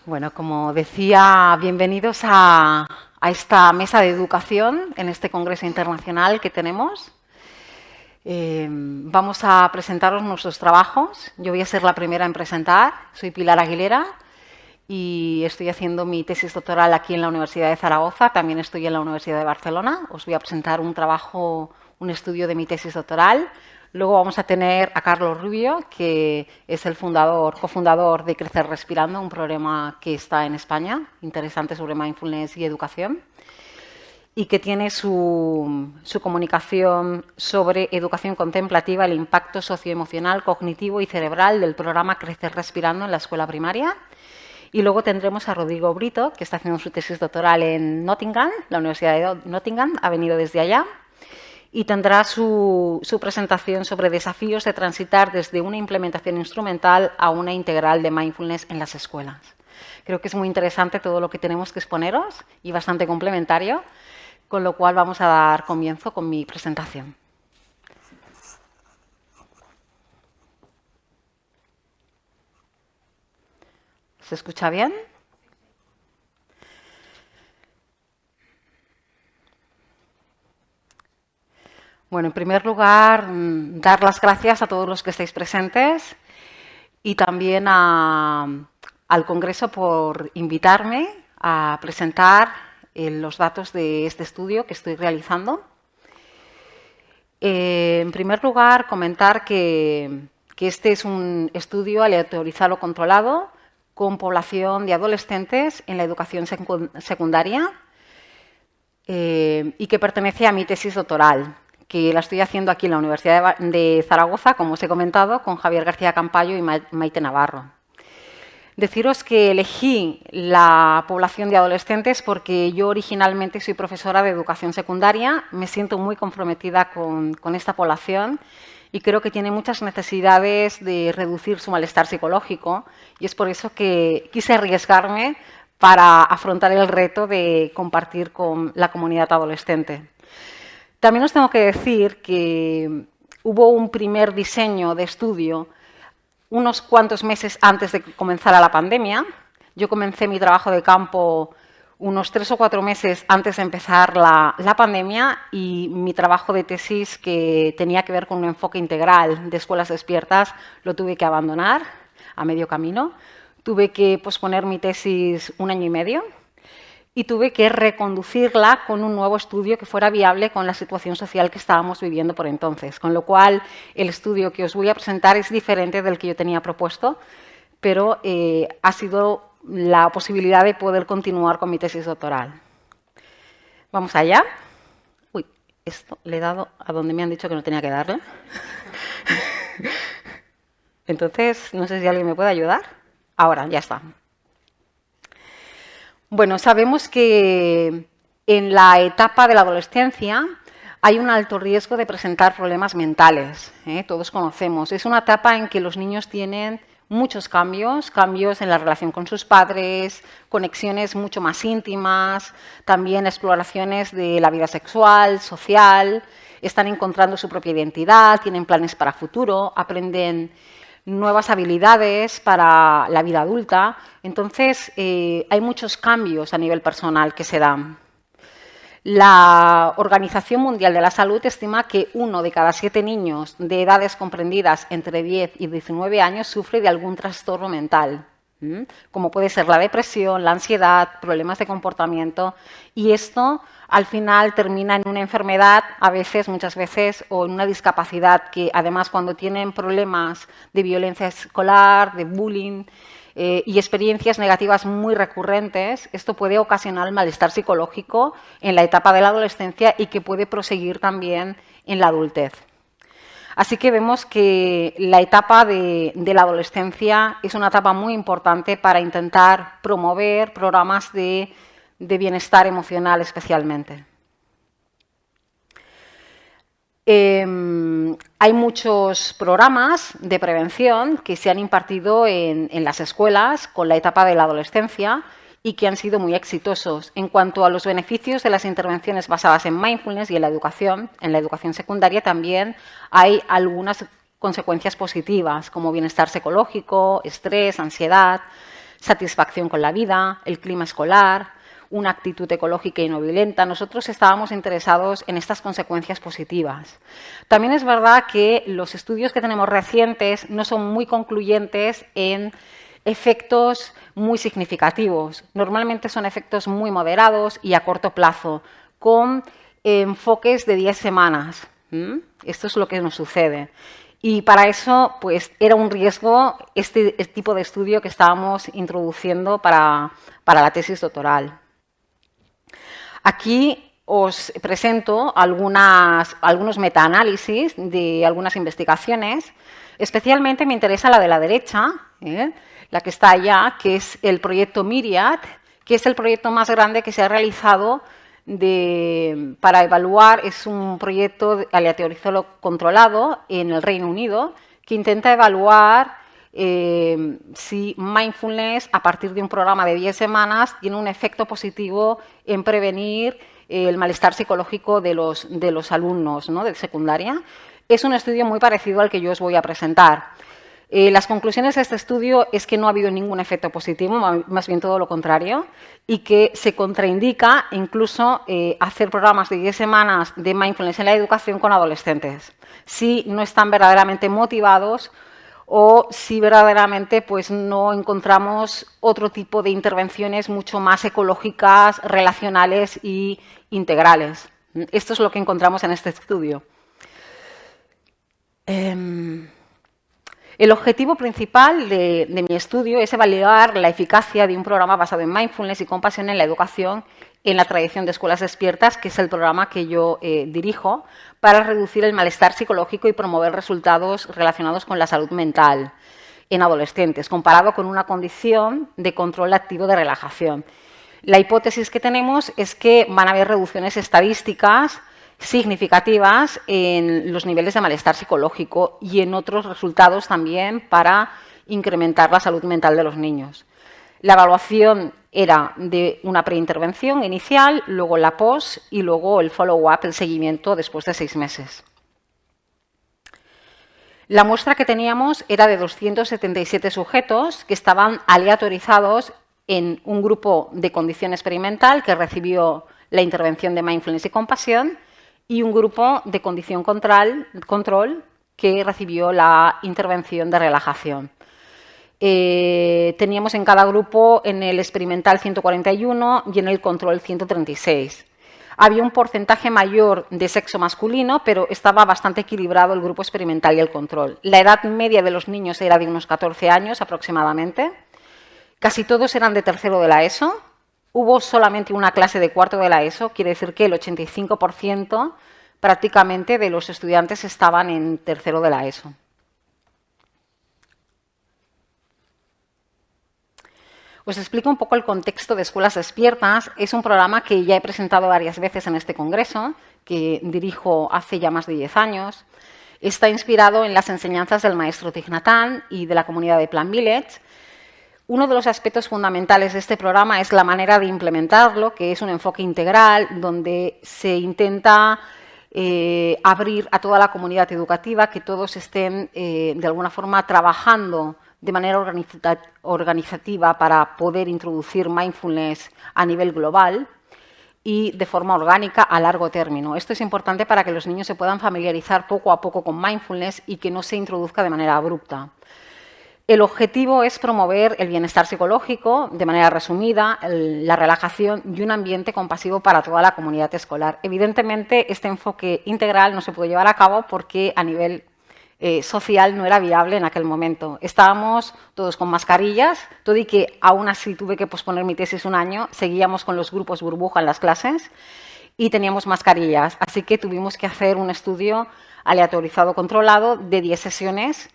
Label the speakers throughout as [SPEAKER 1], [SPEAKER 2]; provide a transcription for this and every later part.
[SPEAKER 1] Bueno, como decía, bienvenidos a esta mesa de educación en este congreso internacional que tenemos. Vamos a presentaros nuestros trabajos. Yo voy a ser la primera en presentar. Soy Pilar Aguilera y estoy haciendo mi tesis doctoral aquí en la Universidad de Zaragoza. También estoy en la Universidad de Barcelona. Os voy a presentar un trabajo, un estudio de mi tesis doctoral. Luego vamos a tener a Carlos Rubio, que es el cofundador de Crecer Respirando, un programa que está en España, interesante sobre mindfulness y educación, y que tiene su comunicación sobre educación contemplativa, el impacto socioemocional, cognitivo y cerebral del programa Crecer Respirando en la escuela primaria. Y luego tendremos a Rodrigo Brito, que está haciendo su tesis doctoral en Nottingham, la Universidad de Nottingham, ha venido desde allá, y tendrá su presentación sobre desafíos de transitar desde una implementación instrumental a una integral de mindfulness en las escuelas. Creo que es muy interesante todo lo que tenemos que exponeros y bastante complementario, con lo cual vamos a dar comienzo con mi presentación. ¿Se escucha bien? Bueno, en primer lugar, dar las gracias a todos los que estáis presentes y también al Congreso por invitarme a presentar los datos de este estudio que estoy realizando. En primer lugar, comentar que este es un estudio aleatorizado controlado con población de adolescentes en la educación secundaria y que pertenece a mi tesis doctoral, que la estoy haciendo aquí en la Universidad de Zaragoza, como os he comentado, con Javier García Campayo y Maite Navarro. Deciros que elegí la población de adolescentes porque yo originalmente soy profesora de educación secundaria, me siento muy comprometida con esta población y creo que tiene muchas necesidades de reducir su malestar psicológico y es por eso que quise arriesgarme para afrontar el reto de compartir con la comunidad adolescente. También os tengo que decir que hubo un primer diseño de estudio unos cuantos meses antes de que comenzara la pandemia. Yo comencé mi trabajo de campo unos 3 o 4 meses antes de empezar la pandemia y mi trabajo de tesis, que tenía que ver con un enfoque integral de escuelas despiertas, lo tuve que abandonar a medio camino. Tuve que posponer mi tesis 1 año y medio y tuve que reconducirla con un nuevo estudio que fuera viable con la situación social que estábamos viviendo por entonces. Con lo cual, el estudio que os voy a presentar es diferente del que yo tenía propuesto, pero ha sido la posibilidad de poder continuar con mi tesis doctoral. ¿Vamos allá? Uy, esto le he dado a donde me han dicho que no tenía que darle. Entonces, no sé si alguien me puede ayudar. Ahora, ya está. Bueno, sabemos que en la etapa de la adolescencia hay un alto riesgo de presentar problemas mentales, todos conocemos. Es una etapa en que los niños tienen muchos cambios en la relación con sus padres, conexiones mucho más íntimas, también exploraciones de la vida sexual, social, están encontrando su propia identidad, tienen planes para futuro, aprenden nuevas habilidades para la vida adulta. Entonces, hay muchos cambios a nivel personal que se dan. La Organización Mundial de la Salud estima que 1 de cada 7 niños de edades comprendidas entre 10 y 19 años sufre de algún trastorno mental, como puede ser la depresión, la ansiedad, problemas de comportamiento, y esto al final termina en una enfermedad, muchas veces, o en una discapacidad que además cuando tienen problemas de violencia escolar, de bullying y experiencias negativas muy recurrentes, esto puede ocasionar malestar psicológico en la etapa de la adolescencia y que puede proseguir también en la adultez. Así que vemos que la etapa de la adolescencia es una etapa muy importante para intentar promover programas de bienestar emocional especialmente. Hay muchos programas de prevención que se han impartido en las escuelas con la etapa de la adolescencia y que han sido muy exitosos. En cuanto a los beneficios de las intervenciones basadas en mindfulness y en la educación secundaria también hay algunas consecuencias positivas, como bienestar psicológico, estrés, ansiedad. satisfacción con la vida, el clima escolar, una actitud ecológica y no violenta. Nosotros estábamos interesados en estas consecuencias positivas. También es verdad que los estudios que tenemos recientes no son muy concluyentes en efectos muy significativos. Normalmente son efectos muy moderados y a corto plazo, con enfoques de 10 semanas. Esto es lo que nos sucede. Y para eso, pues, era un riesgo este tipo de estudio que estábamos introduciendo para la tesis doctoral. Aquí os presento algunos metaanálisis de algunas investigaciones. Especialmente me interesa la de la derecha, la que está allá, que es el proyecto Myriad, que es el proyecto más grande que se ha realizado para evaluar. Es un proyecto aleatorizado controlado en el Reino Unido que intenta evaluar si mindfulness, a partir de un programa de 10 semanas, tiene un efecto positivo en prevenir el malestar psicológico de los alumnos, ¿no?, de secundaria. Es un estudio muy parecido al que yo os voy a presentar. Las conclusiones de este estudio es que no ha habido ningún efecto positivo, más bien todo lo contrario, y que se contraindica incluso hacer programas de 10 semanas de mindfulness en la educación con adolescentes, si no están verdaderamente motivados o si verdaderamente, pues, no encontramos otro tipo de intervenciones mucho más ecológicas, relacionales e integrales. Esto es lo que encontramos en este estudio. El objetivo principal de mi estudio es evaluar la eficacia de un programa basado en mindfulness y compasión en la educación en la tradición de escuelas despiertas, que es el programa que yo dirijo, para reducir el malestar psicológico y promover resultados relacionados con la salud mental en adolescentes, comparado con una condición de control activo de relajación. La hipótesis que tenemos es que van a haber reducciones estadísticas significativas en los niveles de malestar psicológico y en otros resultados también para incrementar la salud mental de los niños. La evaluación era de una preintervención inicial, luego la post y luego el follow-up, el seguimiento después de 6 meses. La muestra que teníamos era de 277 sujetos que estaban aleatorizados en un grupo de condición experimental que recibió la intervención de mindfulness y compasión y un grupo de condición control que recibió la intervención de relajación. Teníamos en cada grupo, en el experimental 141 y en el control 136. Había un porcentaje mayor de sexo masculino, pero estaba bastante equilibrado el grupo experimental y el control. La edad media de los niños era de unos 14 años aproximadamente. Casi todos eran de tercero de la ESO. Hubo solamente una clase de cuarto de la ESO, quiere decir que el 85% prácticamente de los estudiantes estaban en tercero de la ESO. Os explico un poco el contexto de Escuelas Despiertas. Es un programa que ya he presentado varias veces en este congreso, que dirijo hace ya más de 10 años. Está inspirado en las enseñanzas del maestro Thich Nhat Hanh y de la comunidad de Plan Village. Uno de los aspectos fundamentales de este programa es la manera de implementarlo, que es un enfoque integral, donde se intenta abrir a toda la comunidad educativa, que todos estén de alguna forma trabajando de manera organizativa para poder introducir mindfulness a nivel global y de forma orgánica a largo término. Esto es importante para que los niños se puedan familiarizar poco a poco con mindfulness y que no se introduzca de manera abrupta. El objetivo es promover el bienestar psicológico, de manera resumida, la relajación y un ambiente compasivo para toda la comunidad escolar. Evidentemente, este enfoque integral no se puede llevar a cabo porque a nivel social no era viable en aquel momento. Estábamos todos con mascarillas, todo y que aún así tuve que posponer mi tesis un año, seguíamos con los grupos burbuja en las clases y teníamos mascarillas. Así que tuvimos que hacer un estudio aleatorizado controlado de 10 sesiones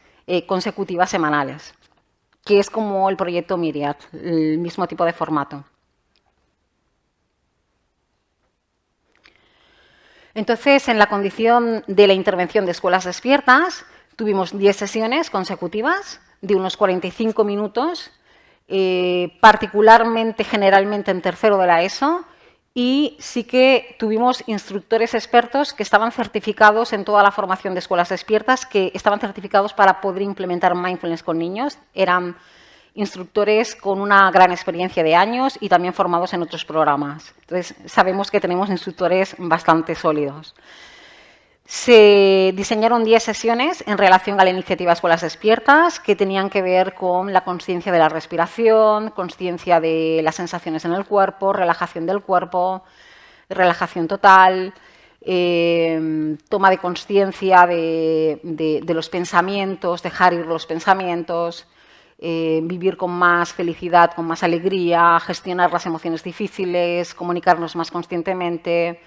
[SPEAKER 1] consecutivas semanales, que es como el proyecto Myriad, el mismo tipo de formato. Entonces, en la condición de la intervención de Escuelas Despiertas, tuvimos 10 sesiones consecutivas de unos 45 minutos, particularmente, generalmente en tercero de la ESO, y sí que tuvimos instructores expertos que estaban certificados en toda la formación de Escuelas Despiertas, que estaban certificados para poder implementar mindfulness con niños. Eran instructores con una gran experiencia de años y también formados en otros programas. Entonces, sabemos que tenemos instructores bastante sólidos. Se diseñaron 10 sesiones en relación a la iniciativa Escuelas Despiertas que tenían que ver con la consciencia de la respiración, consciencia de las sensaciones en el cuerpo, relajación del cuerpo, relajación total, toma de consciencia de los pensamientos, dejar ir los pensamientos, vivir con más felicidad, con más alegría, gestionar las emociones difíciles, comunicarnos más conscientemente,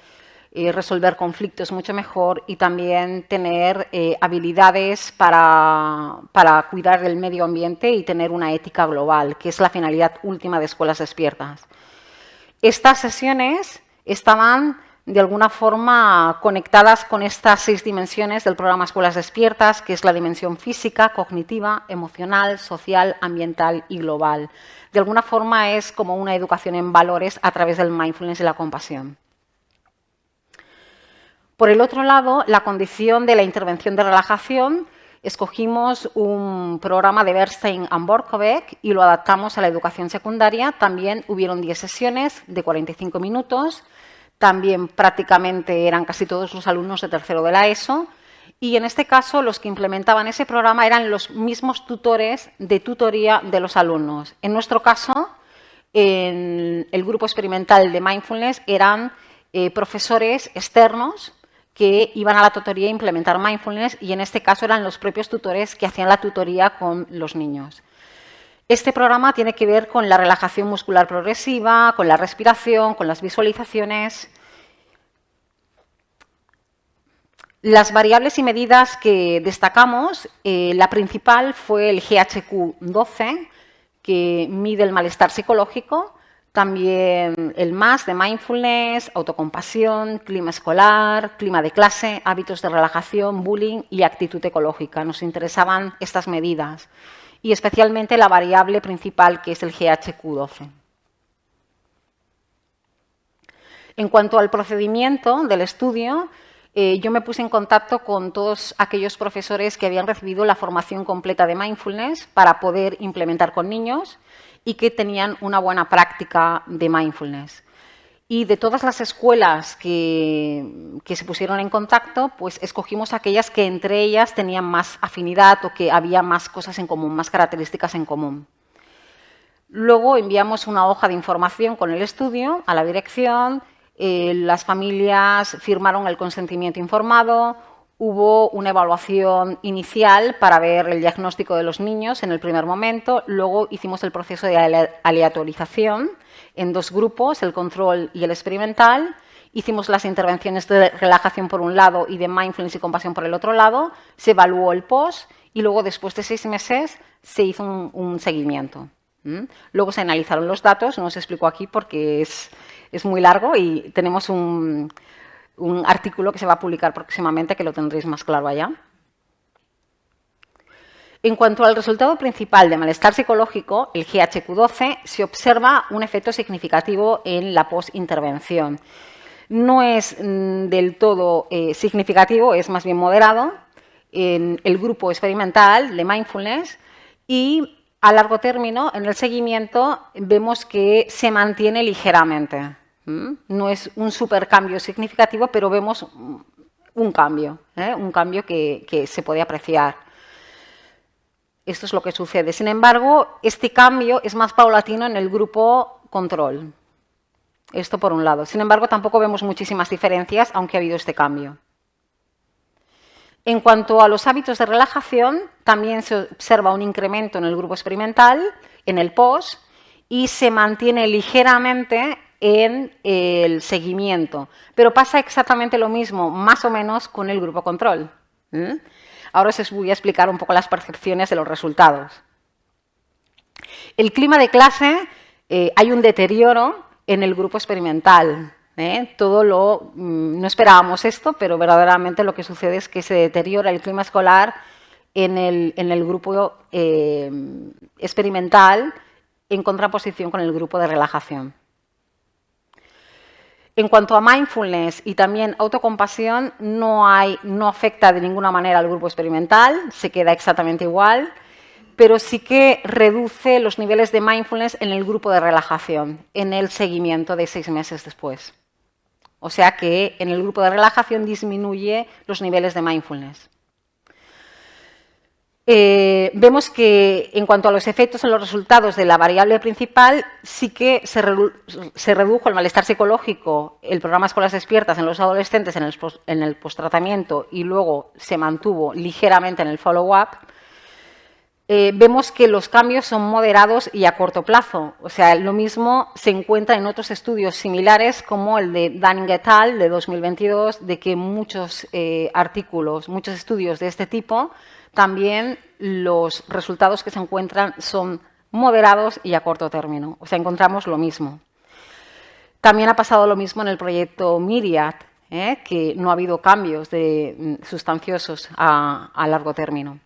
[SPEAKER 1] resolver conflictos mucho mejor y también tener habilidades para cuidar del medio ambiente y tener una ética global, que es la finalidad última de Escuelas Despiertas. Estas sesiones estaban de alguna forma conectadas con estas 6 dimensiones del programa Escuelas Despiertas, que es la dimensión física, cognitiva, emocional, social, ambiental y global. De alguna forma es como una educación en valores a través del mindfulness y la compasión. Por el otro lado, la condición de la intervención de relajación, escogimos un programa de Bernstein and Borkovec y lo adaptamos a la educación secundaria. También hubieron 10 sesiones de 45 minutos. También prácticamente eran casi todos los alumnos de tercero de la ESO. Y en este caso, los que implementaban ese programa eran los mismos tutores de tutoría de los alumnos. En nuestro caso, en el grupo experimental de Mindfulness eran profesores externos que iban a la tutoría a implementar mindfulness y en este caso eran los propios tutores que hacían la tutoría con los niños. Este programa tiene que ver con la relajación muscular progresiva, con la respiración, con las visualizaciones. Las variables y medidas que destacamos, la principal fue el GHQ-12, que mide el malestar psicológico. También el MAS de mindfulness, autocompasión, clima escolar, clima de clase, hábitos de relajación, bullying y actitud ecológica. Nos interesaban estas medidas y especialmente la variable principal que es el GHQ-12. En cuanto al procedimiento del estudio, yo me puse en contacto con todos aquellos profesores que habían recibido la formación completa de mindfulness para poder implementar con niños y que tenían una buena práctica de mindfulness. Y de todas las escuelas que se pusieron en contacto, pues escogimos aquellas que entre ellas tenían más afinidad o que había más cosas en común, más características en común. Luego enviamos una hoja de información con el estudio a la dirección, las familias firmaron el consentimiento informado, hubo una evaluación inicial para ver el diagnóstico de los niños en el primer momento, luego hicimos el proceso de aleatorización en 2 grupos, el control y el experimental, hicimos las intervenciones de relajación por un lado y de mindfulness y compasión por el otro lado, se evaluó el post y luego después de 6 meses se hizo un seguimiento. Luego se analizaron los datos, no os explico aquí porque es muy largo y tenemos un artículo que se va a publicar próximamente que lo tendréis más claro allá. En cuanto al resultado principal de malestar psicológico, el GHQ-12, se observa un efecto significativo en la postintervención. No es del todo significativo, es más bien moderado en el grupo experimental de mindfulness y a largo término, en el seguimiento, vemos que se mantiene ligeramente. No es un supercambio significativo, pero vemos un cambio que se puede apreciar. Esto es lo que sucede. Sin embargo, este cambio es más paulatino en el grupo control. Esto por un lado. Sin embargo, tampoco vemos muchísimas diferencias, aunque ha habido este cambio. En cuanto a los hábitos de relajación, también se observa un incremento en el grupo experimental, en el POS, y se mantiene ligeramente en el seguimiento. Pero pasa exactamente lo mismo, más o menos, con el grupo control. Ahora os voy a explicar un poco las percepciones de los resultados. El clima de clase, hay un deterioro en el grupo experimental. No esperábamos esto, pero verdaderamente lo que sucede es que se deteriora el clima escolar en el grupo experimental en contraposición con el grupo de relajación. En cuanto a mindfulness y también autocompasión, no afecta de ninguna manera al grupo experimental, se queda exactamente igual. pero sí que reduce los niveles de mindfulness en el grupo de relajación, en el seguimiento de 6 meses después. O sea que en el grupo de relajación disminuye los niveles de mindfulness. Vemos que en cuanto a los efectos en los resultados de la variable principal, sí que se redujo el malestar psicológico, el programa Escuelas Despiertas en los adolescentes en el posttratamiento y luego se mantuvo ligeramente en el follow-up. Vemos que los cambios son moderados y a corto plazo. O sea, lo mismo se encuentra en otros estudios similares como el de Dunning et al. De 2022, de que muchos artículos, muchos estudios de este tipo, también los resultados que se encuentran son moderados y a corto término. O sea, encontramos lo mismo. También ha pasado lo mismo en el proyecto Myriad, que no ha habido cambios sustanciosos a largo término.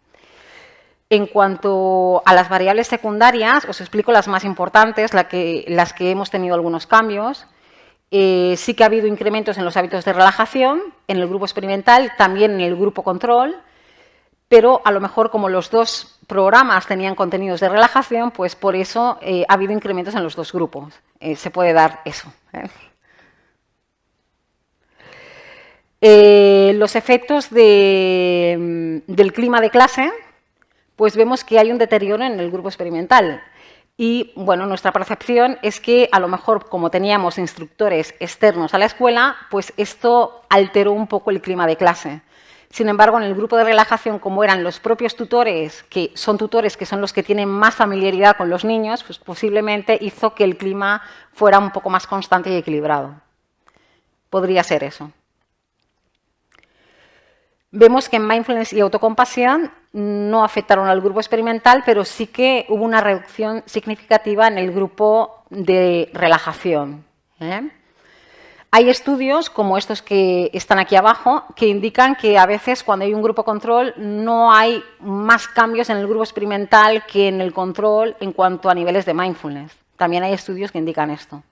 [SPEAKER 1] En cuanto a las variables secundarias, os explico las más importantes, las que hemos tenido algunos cambios. Sí que ha habido incrementos en los hábitos de relajación, en el grupo experimental, también en el grupo control, pero a lo mejor como los dos programas tenían contenidos de relajación, pues por eso ha habido incrementos en los dos grupos. Se puede dar eso. Los efectos del clima de clase, pues vemos que hay un deterioro en el grupo experimental. Y, bueno, nuestra percepción es que, a lo mejor, como teníamos instructores externos a la escuela, pues esto alteró un poco el clima de clase. Sin embargo, en el grupo de relajación, como eran los propios tutores que son los que tienen más familiaridad con los niños, pues posiblemente hizo que el clima fuera un poco más constante y equilibrado. Podría ser eso. Vemos que en mindfulness y autocompasión no afectaron al grupo experimental, pero sí que hubo una reducción significativa en el grupo de relajación. Hay estudios, como estos que están aquí abajo, que indican que a veces cuando hay un grupo control no hay más cambios en el grupo experimental que en el control en cuanto a niveles de mindfulness. También hay estudios que indican esto.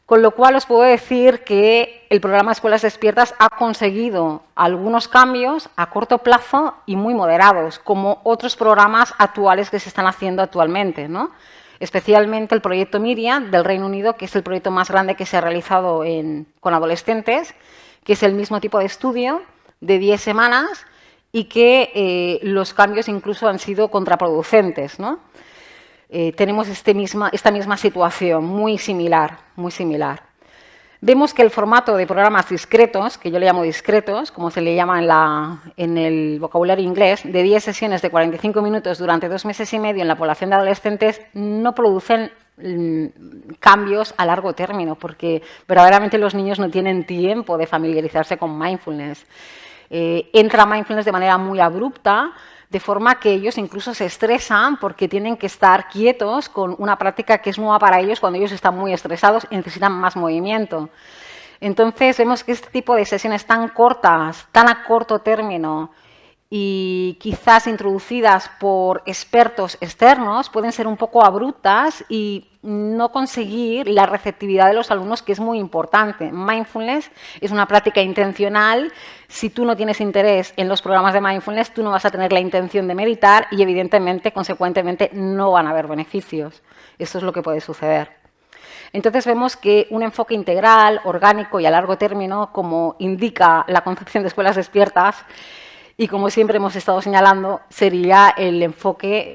[SPEAKER 1] Con lo cual os puedo decir que el programa Escuelas Despiertas ha conseguido algunos cambios a corto plazo y muy moderados, como otros programas actuales que se están haciendo actualmente, ¿no? Especialmente el proyecto Myriad del Reino Unido, que es el proyecto más grande que se ha realizado con adolescentes, que es el mismo tipo de estudio de 10 semanas y que los cambios incluso han sido contraproducentes, ¿no? Tenemos esta misma situación, muy similar, muy similar. Vemos que el formato de programas discretos, que yo le llamo discretos, como se le llama en el vocabulario inglés, de 10 sesiones de 45 minutos durante 2 meses y medio en la población de adolescentes, no producen cambios a largo término, porque verdaderamente los niños no tienen tiempo de familiarizarse con mindfulness. Entra mindfulness de manera muy abrupta, de forma que ellos incluso se estresan porque tienen que estar quietos con una práctica que es nueva para ellos cuando ellos están muy estresados y necesitan más movimiento. Entonces, vemos que este tipo de sesiones tan cortas, tan a corto término y quizás introducidas por expertos externos, pueden ser un poco abruptas y no conseguir la receptividad de los alumnos, que es muy importante. Mindfulness es una práctica intencional. Si tú no tienes interés en los programas de mindfulness, tú no vas a tener la intención de meditar y, evidentemente, consecuentemente, no van a haber beneficios. Esto es lo que puede suceder. Entonces, vemos que un enfoque integral, orgánico y a largo término, como indica la concepción de Escuelas Despiertas, y como siempre hemos estado señalando, sería el enfoque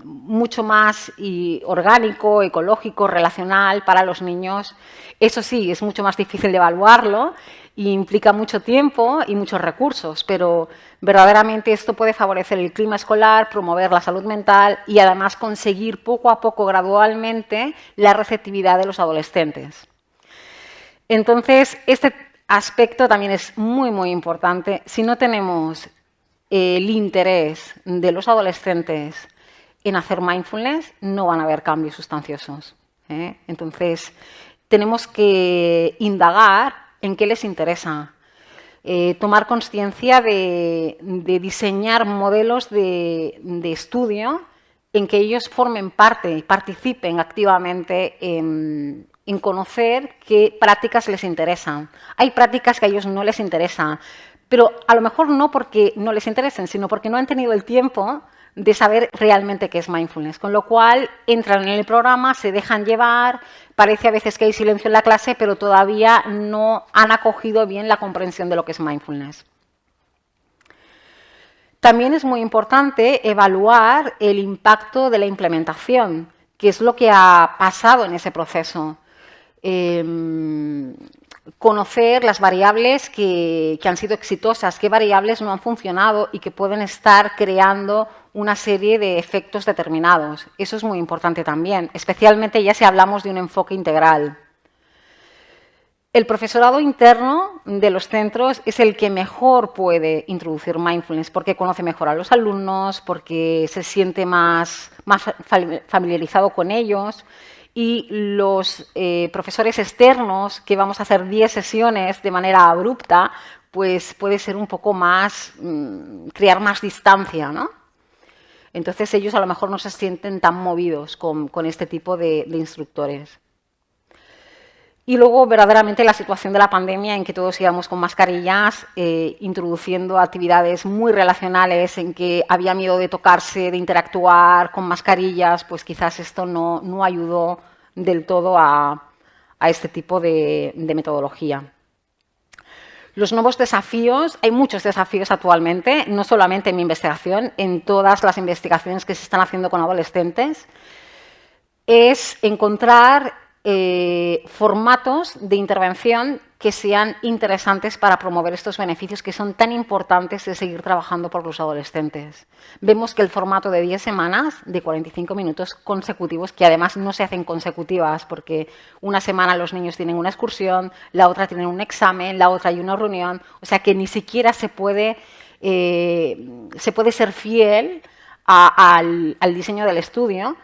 [SPEAKER 1] mucho más orgánico, ecológico, relacional para los niños. Eso sí, es mucho más difícil de evaluarlo y implica mucho tiempo y muchos recursos, pero verdaderamente esto puede favorecer el clima escolar, promover la salud mental y además conseguir poco a poco, gradualmente, la receptividad de los adolescentes. Entonces, este aspecto también es muy, muy importante. Si no tenemos el interés de los adolescentes en hacer mindfulness, no van a haber cambios sustanciosos. Entonces, tenemos que indagar en qué les interesa. Tomar conciencia de diseñar modelos de estudio en que ellos formen parte y participen activamente en conocer qué prácticas les interesan. Hay prácticas que a ellos no les interesan, pero a lo mejor no porque no les interesen, sino porque no han tenido el tiempo de saber realmente qué es mindfulness, con lo cual entran en el programa, se dejan llevar, parece a veces que hay silencio en la clase, pero todavía no han acogido bien la comprensión de lo que es mindfulness. También es muy importante evaluar el impacto de la implementación, qué es lo que ha pasado en ese proceso. Conocer las variables que han sido exitosas, qué variables no han funcionado y que pueden estar creando una serie de efectos determinados. Eso es muy importante también, especialmente ya si hablamos de un enfoque integral. El profesorado interno de los centros es el que mejor puede introducir mindfulness porque conoce mejor a los alumnos, porque se siente más familiarizado con ellos. Y los profesores externos, que vamos a hacer 10 sesiones de manera abrupta, pues puede ser un poco más, crear más distancia, ¿no? Entonces ellos a lo mejor no se sienten tan movidos con este tipo de instructores. Y luego, verdaderamente, la situación de la pandemia en que todos íbamos con mascarillas, introduciendo actividades muy relacionales en que había miedo de tocarse, de interactuar con mascarillas, pues quizás esto no ayudó del todo a este tipo de metodología. Los nuevos desafíos, hay muchos desafíos actualmente, no solamente en mi investigación, en todas las investigaciones que se están haciendo con adolescentes, es encontrar formatos de intervención que sean interesantes para promover estos beneficios que son tan importantes de seguir trabajando por los adolescentes. Vemos que el formato de 10 semanas, de 45 minutos consecutivos, que además no se hacen consecutivas porque una semana los niños tienen una excursión, la otra tienen un examen, la otra hay una reunión, o sea que ni siquiera se puede ser fiel al diseño del estudio.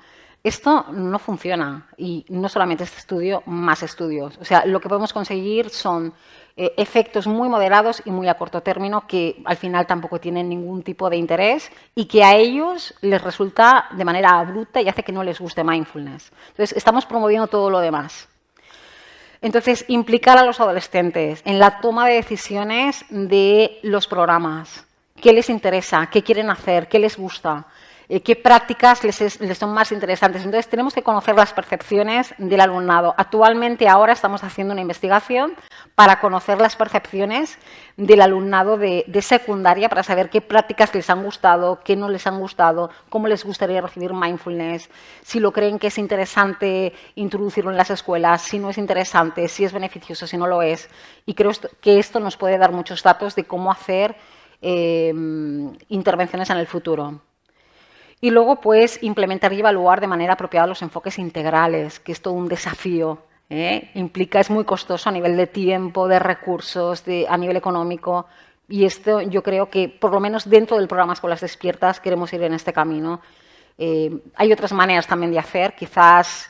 [SPEAKER 1] Esto no funciona y no solamente este estudio, más estudios. O sea, lo que podemos conseguir son efectos muy moderados y muy a corto término que al final tampoco tienen ningún tipo de interés y que a ellos les resulta de manera abrupta y hace que no les guste mindfulness. Entonces, estamos promoviendo todo lo demás. Entonces, implicar a los adolescentes en la toma de decisiones de los programas. ¿Qué les interesa? ¿Qué quieren hacer? ¿Qué les gusta? ¿Qué prácticas les son más interesantes? Entonces, tenemos que conocer las percepciones del alumnado. Actualmente, ahora estamos haciendo una investigación para conocer las percepciones del alumnado de secundaria, para saber qué prácticas les han gustado, qué no les han gustado, cómo les gustaría recibir mindfulness, si lo creen que es interesante introducirlo en las escuelas, si no es interesante, si es beneficioso, si no lo es. Y creo que esto nos puede dar muchos datos de cómo hacer intervenciones en el futuro. Y luego, pues, implementar y evaluar de manera apropiada los enfoques integrales, que es todo un desafío. Es muy costoso a nivel de tiempo, de recursos, a nivel económico. Y esto yo creo que, por lo menos dentro del programa Escuelas Despiertas, queremos ir en este camino. Hay otras maneras también de hacer, quizás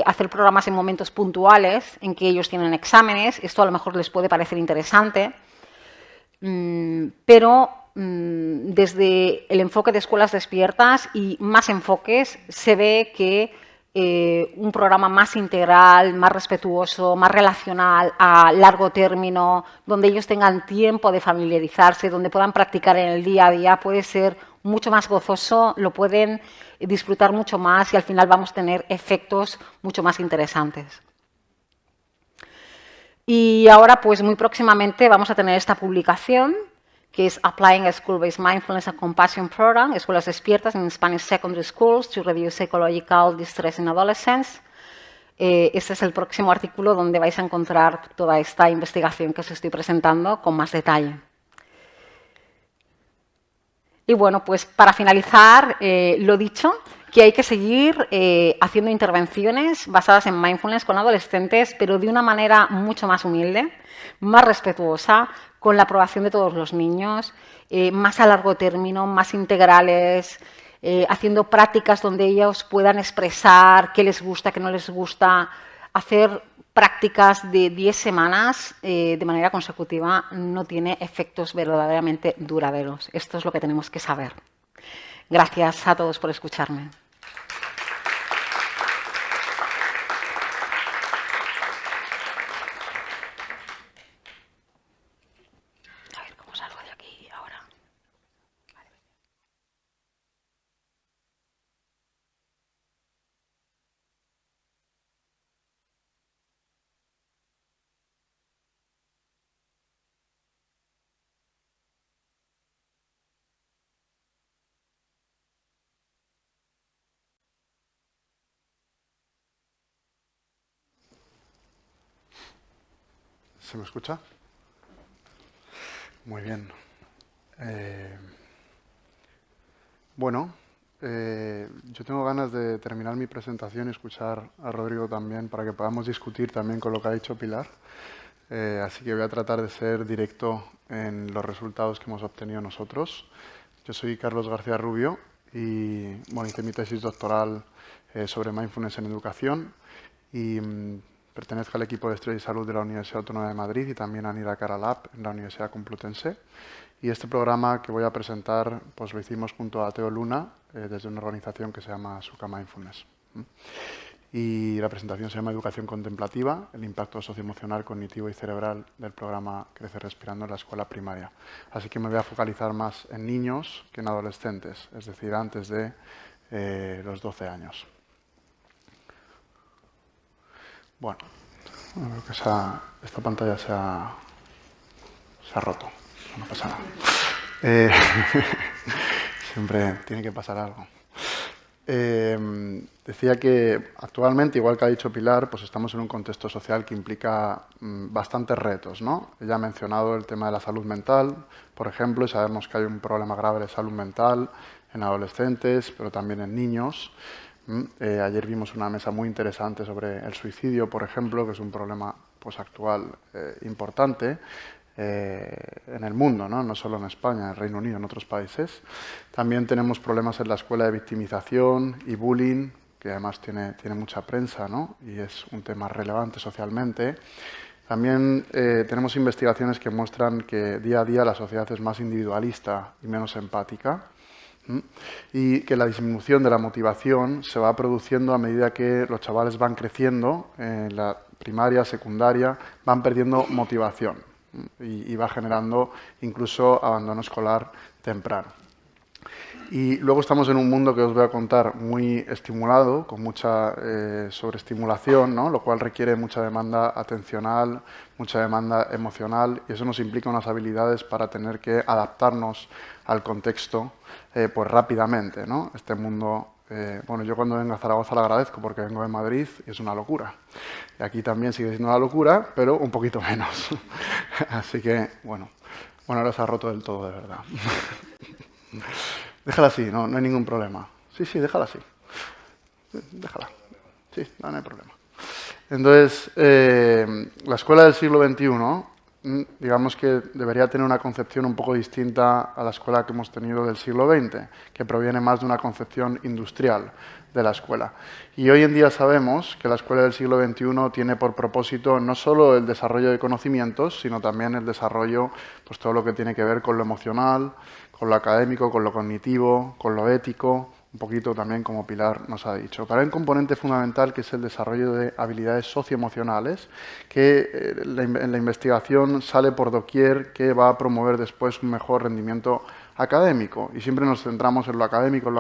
[SPEAKER 1] hacer programas en momentos puntuales en que ellos tienen exámenes. Esto a lo mejor les puede parecer interesante, pero desde el enfoque de Escuelas Despiertas y más enfoques se ve que un programa más integral, más respetuoso, más relacional, a largo término, donde ellos tengan tiempo de familiarizarse, donde puedan practicar en el día a día, puede ser mucho más gozoso, lo pueden disfrutar mucho más y al final vamos a tener efectos mucho más interesantes. Y ahora, pues muy próximamente vamos a tener esta publicación, que es Applying a School-Based Mindfulness and Compassion Program, Escuelas Despiertas in Spanish Secondary Schools to Reduce Psychological Distress in Adolescents. Este es el próximo artículo donde vais a encontrar toda esta investigación que os estoy presentando con más detalle. Y bueno, pues para finalizar, lo dicho, que hay que seguir haciendo intervenciones basadas en mindfulness con adolescentes, pero de una manera mucho más humilde, más respetuosa, con la aprobación de todos los niños, más a largo término, más integrales, haciendo prácticas donde ellos puedan expresar qué les gusta, qué no les gusta, hacer prácticas de 10 semanas de manera consecutiva no tiene efectos verdaderamente duraderos. Esto es lo que tenemos que saber. Gracias a todos por escucharme. A ver cómo
[SPEAKER 2] ¿Se me escucha? Muy bien. Yo tengo ganas de terminar mi presentación y escuchar a Rodrigo también para que podamos discutir también con lo que ha dicho Pilar. Así que voy a tratar de ser directo en los resultados que hemos obtenido nosotros. Yo soy Carlos García Rubio y hice mi tesis doctoral sobre mindfulness en educación y pertenezco al equipo de Estrella y Salud de la Universidad Autónoma de Madrid y también a Nirakara Lab en la Universidad Complutense. Y este programa que voy a presentar pues lo hicimos junto a Teo Luna desde una organización que se llama Suka Mindfulness. Y la presentación se llama Educación Contemplativa, el impacto socioemocional, cognitivo y cerebral del programa Crece Respirando en la escuela primaria. Así que me voy a focalizar más en niños que en adolescentes, es decir, antes de los 12 años. Bueno, creo que esta pantalla se ha roto, no pasa nada. Siempre tiene que pasar algo. Decía que actualmente, igual que ha dicho Pilar, pues estamos en un contexto social que implica bastantes retos, ¿no? Ella ha mencionado el tema de la salud mental, por ejemplo, y sabemos que hay un problema grave de salud mental en adolescentes, pero también en niños. Ayer vimos una mesa muy interesante sobre el suicidio, por ejemplo, que es un problema pues, actual importante. En el mundo, ¿no? Solo en España, en el Reino Unido, en otros países. También tenemos problemas en la escuela de victimización y bullying, que además tiene mucha prensa, ¿no? Y es un tema relevante socialmente. También tenemos investigaciones que muestran que día a día la sociedad es más individualista y menos empática. Y que la disminución de la motivación se va produciendo a medida que los chavales van creciendo en la primaria, secundaria, van perdiendo motivación. Y va generando incluso abandono escolar temprano. Y luego estamos en un mundo que os voy a contar muy estimulado, con mucha sobreestimulación, ¿no? Lo cual requiere mucha demanda atencional, mucha demanda emocional, y eso nos implica unas habilidades para tener que adaptarnos al contexto pues rápidamente, ¿no? Este mundo... yo cuando vengo a Zaragoza lo agradezco porque vengo de Madrid y es una locura. Y aquí también sigue siendo una locura, pero un poquito menos. Así que, ahora se ha roto del todo, de verdad. Déjala así, no hay ningún problema. Sí, déjala así. Déjala. Sí, no hay problema. Entonces, la escuela del siglo XXI... digamos que debería tener una concepción un poco distinta a la escuela que hemos tenido del siglo XX, que proviene más de una concepción industrial de la escuela. Y hoy en día sabemos que la escuela del siglo XXI tiene por propósito no solo el desarrollo de conocimientos, sino también el desarrollo, pues todo lo que tiene que ver con lo emocional, con lo académico, con lo cognitivo, con lo ético, un poquito también como Pilar nos ha dicho. Pero hay un componente fundamental que es el desarrollo de habilidades socioemocionales, que en la investigación sale por doquier, que va a promover después un mejor rendimiento académico. Y siempre nos centramos en lo académico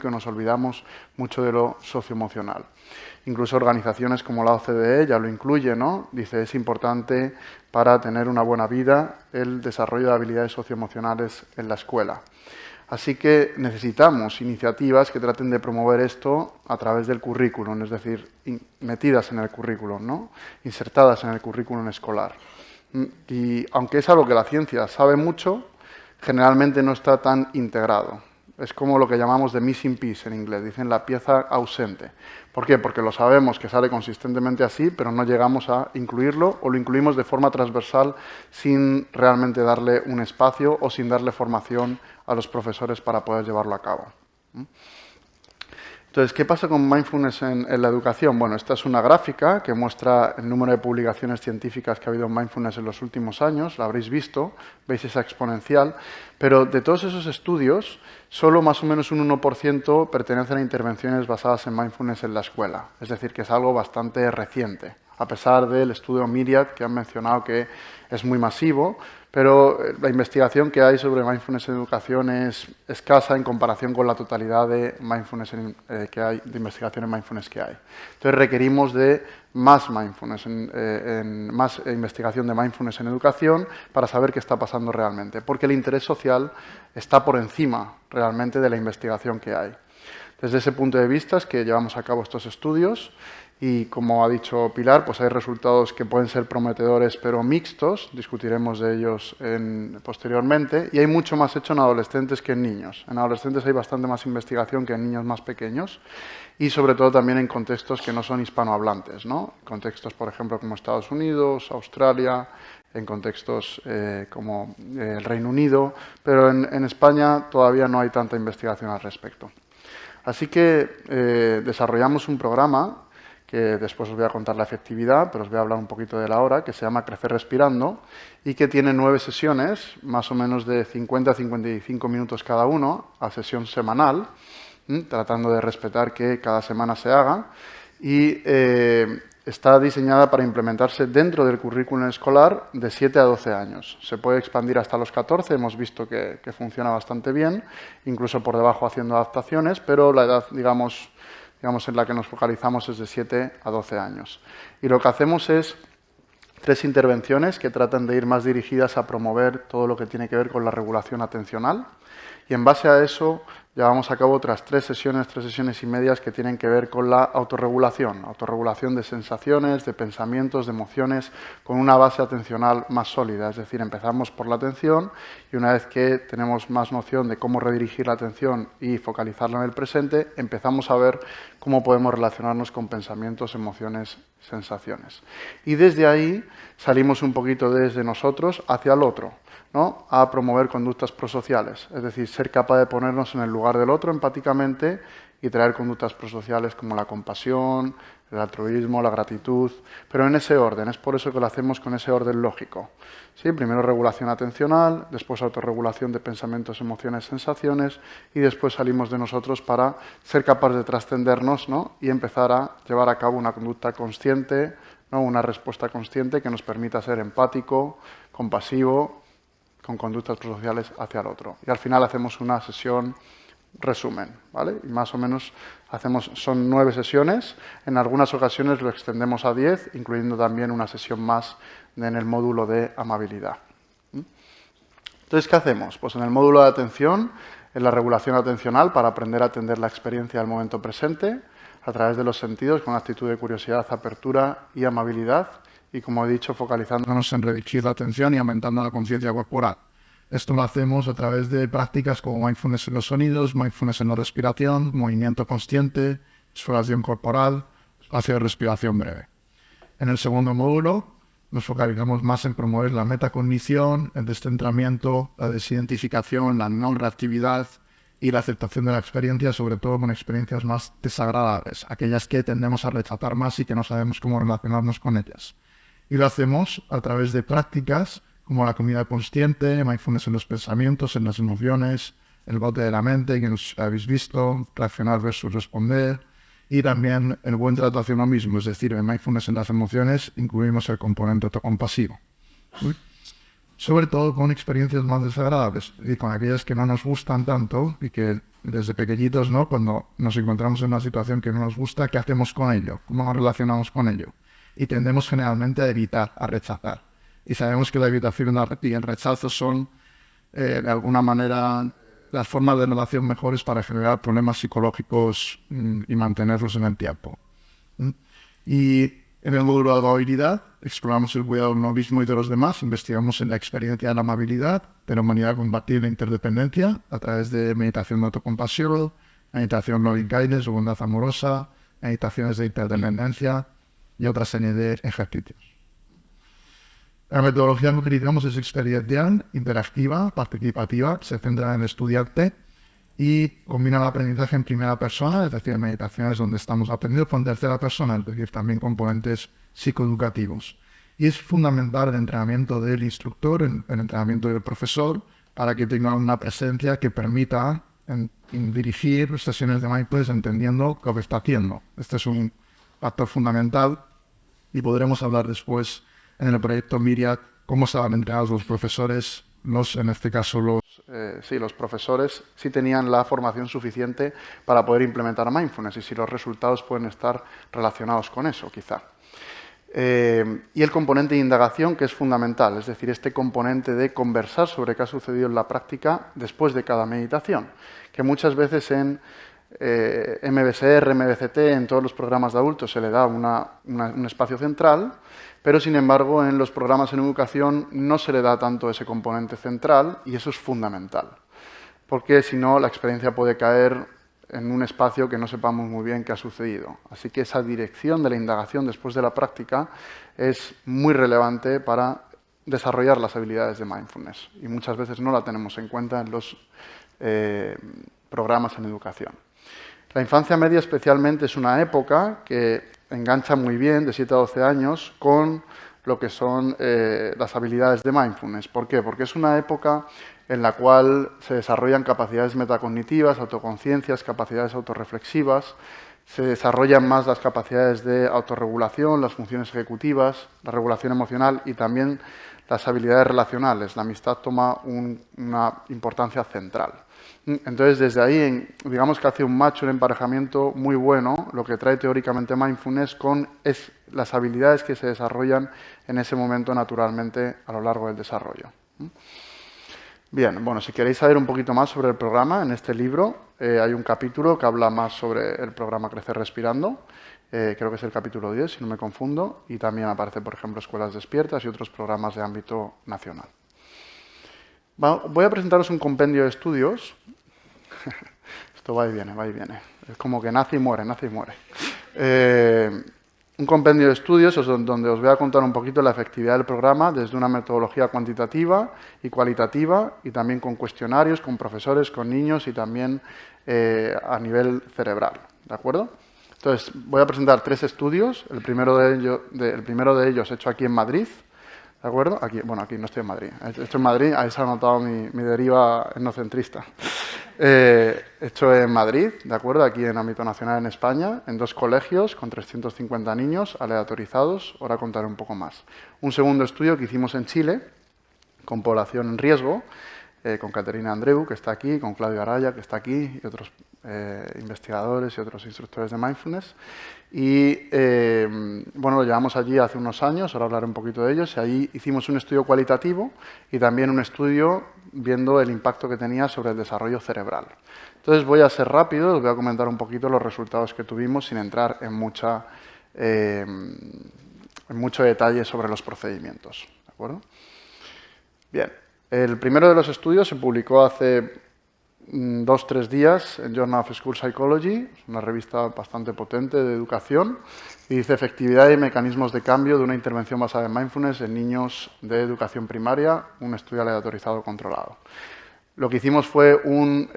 [SPEAKER 2] y nos olvidamos mucho de lo socioemocional. Incluso organizaciones como la OCDE ya lo incluye, ¿no? Dice, es importante para tener una buena vida el desarrollo de habilidades socioemocionales en la escuela. Así que necesitamos iniciativas que traten de promover esto a través del currículum, es decir, metidas en el currículum, ¿no? Insertadas en el currículum escolar. Y aunque es algo que la ciencia sabe mucho, generalmente no está tan integrado. Es como lo que llamamos the missing piece en inglés, dicen la pieza ausente. ¿Por qué? Porque lo sabemos que sale consistentemente así, pero no llegamos a incluirlo o lo incluimos de forma transversal sin realmente darle un espacio o sin darle formación a los profesores para poder llevarlo a cabo. Entonces, ¿qué pasa con mindfulness en la educación? Bueno, esta es una gráfica que muestra el número de publicaciones científicas que ha habido en mindfulness en los últimos años, la habréis visto, veis esa exponencial, pero de todos esos estudios, solo más o menos un 1% pertenecen a intervenciones basadas en mindfulness en la escuela, es decir, que es algo bastante reciente, a pesar del estudio Myriad, que han mencionado que es muy masivo, pero la investigación que hay sobre mindfulness en educación es escasa en comparación con la totalidad de mindfulness que hay, de investigación en mindfulness que hay. Entonces requerimos de más mindfulness, más investigación de mindfulness en educación para saber qué está pasando realmente, porque el interés social está por encima realmente de la investigación que hay. Desde ese punto de vista es que llevamos a cabo estos estudios Y como ha dicho Pilar, pues hay resultados que pueden ser prometedores pero mixtos, discutiremos de ellos posteriormente, y hay mucho más hecho en adolescentes que en niños. En adolescentes hay bastante más investigación que en niños más pequeños y sobre todo también en contextos que no son hispanohablantes, ¿no? Contextos, por ejemplo, como Estados Unidos, Australia, en contextos como el Reino Unido, pero en España todavía no hay tanta investigación al respecto. Así que desarrollamos un programa que después os voy a contar la efectividad, pero os voy a hablar un poquito de la hora, que se llama Crecer Respirando y que tiene 9 sesiones, más o menos de 50 a 55 minutos cada uno, a sesión semanal, tratando de respetar que cada semana se haga, y está diseñada para implementarse dentro del currículum escolar de 7 a 12 años. Se puede expandir hasta los 14, hemos visto que funciona bastante bien, incluso por debajo haciendo adaptaciones, pero la edad, digamos, en la que nos focalizamos es de 7 a 12 años. Y lo que hacemos es 3 intervenciones que tratan de ir más dirigidas a promover todo lo que tiene que ver con la regulación atencional. Y en base a eso llevamos a cabo otras 3 sesiones y medias que tienen que ver con la autorregulación de sensaciones, de pensamientos, de emociones, con una base atencional más sólida. Es decir, empezamos por la atención y una vez que tenemos más noción de cómo redirigir la atención y focalizarla en el presente, empezamos a ver cómo podemos relacionarnos con pensamientos, emociones, sensaciones. Y desde ahí salimos un poquito desde nosotros hacia el otro, ¿no? A promover conductas prosociales, es decir, ser capaz de ponernos en el lugar del otro empáticamente y traer conductas prosociales como la compasión, el altruismo, la gratitud, pero en ese orden. Es por eso que lo hacemos con ese orden lógico. ¿Sí? Primero regulación atencional, después autorregulación de pensamientos, emociones, sensaciones y después salimos de nosotros para ser capaces de trascendernos, ¿no? Y empezar a llevar a cabo una conducta consciente, ¿no? Una respuesta consciente que nos permita ser empático, compasivo, con conductas prosociales hacia el otro. Y al final hacemos una sesión resumen, ¿vale? Y más o menos son 9 sesiones, en algunas ocasiones lo extendemos a 10, incluyendo también una sesión más en el módulo de amabilidad. Entonces, ¿qué hacemos? Pues en el módulo de atención, en la regulación atencional, para aprender a atender la experiencia del momento presente, a través de los sentidos, con actitud de curiosidad, apertura y amabilidad, y como he dicho, focalizándonos en redirigir la atención y aumentando la conciencia corporal. Esto lo hacemos a través de prácticas como mindfulness en los sonidos, mindfulness en la respiración, movimiento consciente, exploración corporal, espacio de respiración breve. En el segundo módulo nos focalizamos más en promover la metacognición, el descentramiento, la desidentificación, la no reactividad y la aceptación de la experiencia, sobre todo con experiencias más desagradables, aquellas que tendemos a rechazar más y que no sabemos cómo relacionarnos con ellas. Y lo hacemos a través de prácticas como la comida consciente, mindfulness en los pensamientos, en las emociones, el bote de la mente, que nos habéis visto, reaccionar versus responder, y también el buen trato hacia uno mismo, es decir, en mindfulness en las emociones incluimos el componente autocompasivo. Sobre todo con experiencias más desagradables, y con aquellas que no nos gustan tanto y que desde pequeñitos, ¿no? Cuando nos encontramos en una situación que no nos gusta, ¿qué hacemos con ello? ¿Cómo nos relacionamos con ello? Y tendemos generalmente a evitar, a rechazar. Y sabemos que la evitación y el rechazo son, de alguna manera, las formas de relación mejores para generar problemas psicológicos y mantenerlos en el tiempo. Y en el módulo de amabilidad exploramos el cuidado del uno mismo y de los demás, investigamos en la experiencia de la amabilidad, de la humanidad compartir la interdependencia a través de meditación de autocompasión, meditación loving kindness o bondad amorosa, meditaciones de interdependencia y otra serie de ejercicios. La metodología que utilizamos es experiencial, interactiva, participativa, se centra en el estudiante y combina el aprendizaje en primera persona, es decir, meditaciones donde estamos aprendiendo con tercera persona, es decir, también componentes psicoeducativos. Y es fundamental el entrenamiento del instructor, el entrenamiento del profesor, para que tenga una presencia que permita dirigir sesiones de mindfulness entendiendo lo que está haciendo. Este es un factor fundamental y podremos hablar después en el proyecto Myriad cómo estaban entrenados los profesores, en este caso los profesores, si tenían la formación suficiente para poder implementar mindfulness y si los resultados pueden estar relacionados con eso, quizá. Y el componente de indagación, que es fundamental, es decir, este componente de conversar sobre qué ha sucedido en la práctica después de cada meditación, que muchas veces en MBSR, MBCT, en todos los programas de adultos se le da un espacio central, pero sin embargo en los programas en educación no se le da tanto ese componente central y eso es fundamental, porque si no la experiencia puede caer en un espacio que no sepamos muy bien qué ha sucedido. Así que esa dirección de la indagación después de la práctica es muy relevante para desarrollar las habilidades de mindfulness y muchas veces no la tenemos en cuenta en los programas en educación. La infancia media especialmente es una época que engancha muy bien, de 7 a 12 años, con lo que son las habilidades de mindfulness. ¿Por qué? Porque es una época en la cual se desarrollan capacidades metacognitivas, autoconciencias, capacidades autorreflexivas, se desarrollan más las capacidades de autorregulación, las funciones ejecutivas, la regulación emocional y también las habilidades relacionales. La amistad toma una importancia central. Entonces, desde ahí, digamos que hace un match, un emparejamiento muy bueno, lo que trae teóricamente mindfulness con las habilidades que se desarrollan en ese momento naturalmente a lo largo del desarrollo. Bien, bueno, si queréis saber un poquito más sobre el programa, en este libro hay un capítulo que habla más sobre el programa Crecer Respirando, creo que es el capítulo 10, si no me confundo, y también aparece, por ejemplo, Escuelas Despiertas y otros programas de ámbito nacional. Voy a presentaros un compendio de estudios. Esto va y viene, va y viene. Es como que nace y muere, nace y muere. Un compendio de estudios donde os voy a contar un poquito la efectividad del programa desde una metodología cuantitativa y cualitativa y también con cuestionarios, con profesores, con niños y también a nivel cerebral. ¿De acuerdo? Entonces, voy a presentar 3 estudios. El primero de ellos hecho aquí en Madrid. ¿De acuerdo? Aquí, bueno, aquí no estoy en Madrid. Esto en Madrid, ahí se ha notado mi deriva etnocentrista. Hecho en Madrid, ¿de acuerdo? Aquí en ámbito nacional en España, en 2 colegios con 350 niños aleatorizados. Ahora contaré un poco más. Un segundo estudio que hicimos en Chile, con población en riesgo, con Caterina Andreu, que está aquí, con Claudio Araya, que está aquí, y otros investigadores y otros instructores de mindfulness. Y bueno, lo llevamos allí hace unos años, ahora hablaré un poquito de ellos, y ahí hicimos un estudio cualitativo y también un estudio viendo el impacto que tenía sobre el desarrollo cerebral. Entonces voy a ser rápido, os voy a comentar un poquito los resultados que tuvimos sin entrar en mucho detalle sobre los procedimientos. ¿De acuerdo? Bien, el primero de los estudios se publicó hace 2-3 días en Journal of School Psychology, una revista bastante potente de educación, y dice efectividad y mecanismos de cambio de una intervención basada en mindfulness en niños de educación primaria, un estudio aleatorizado controlado. Lo que hicimos fue un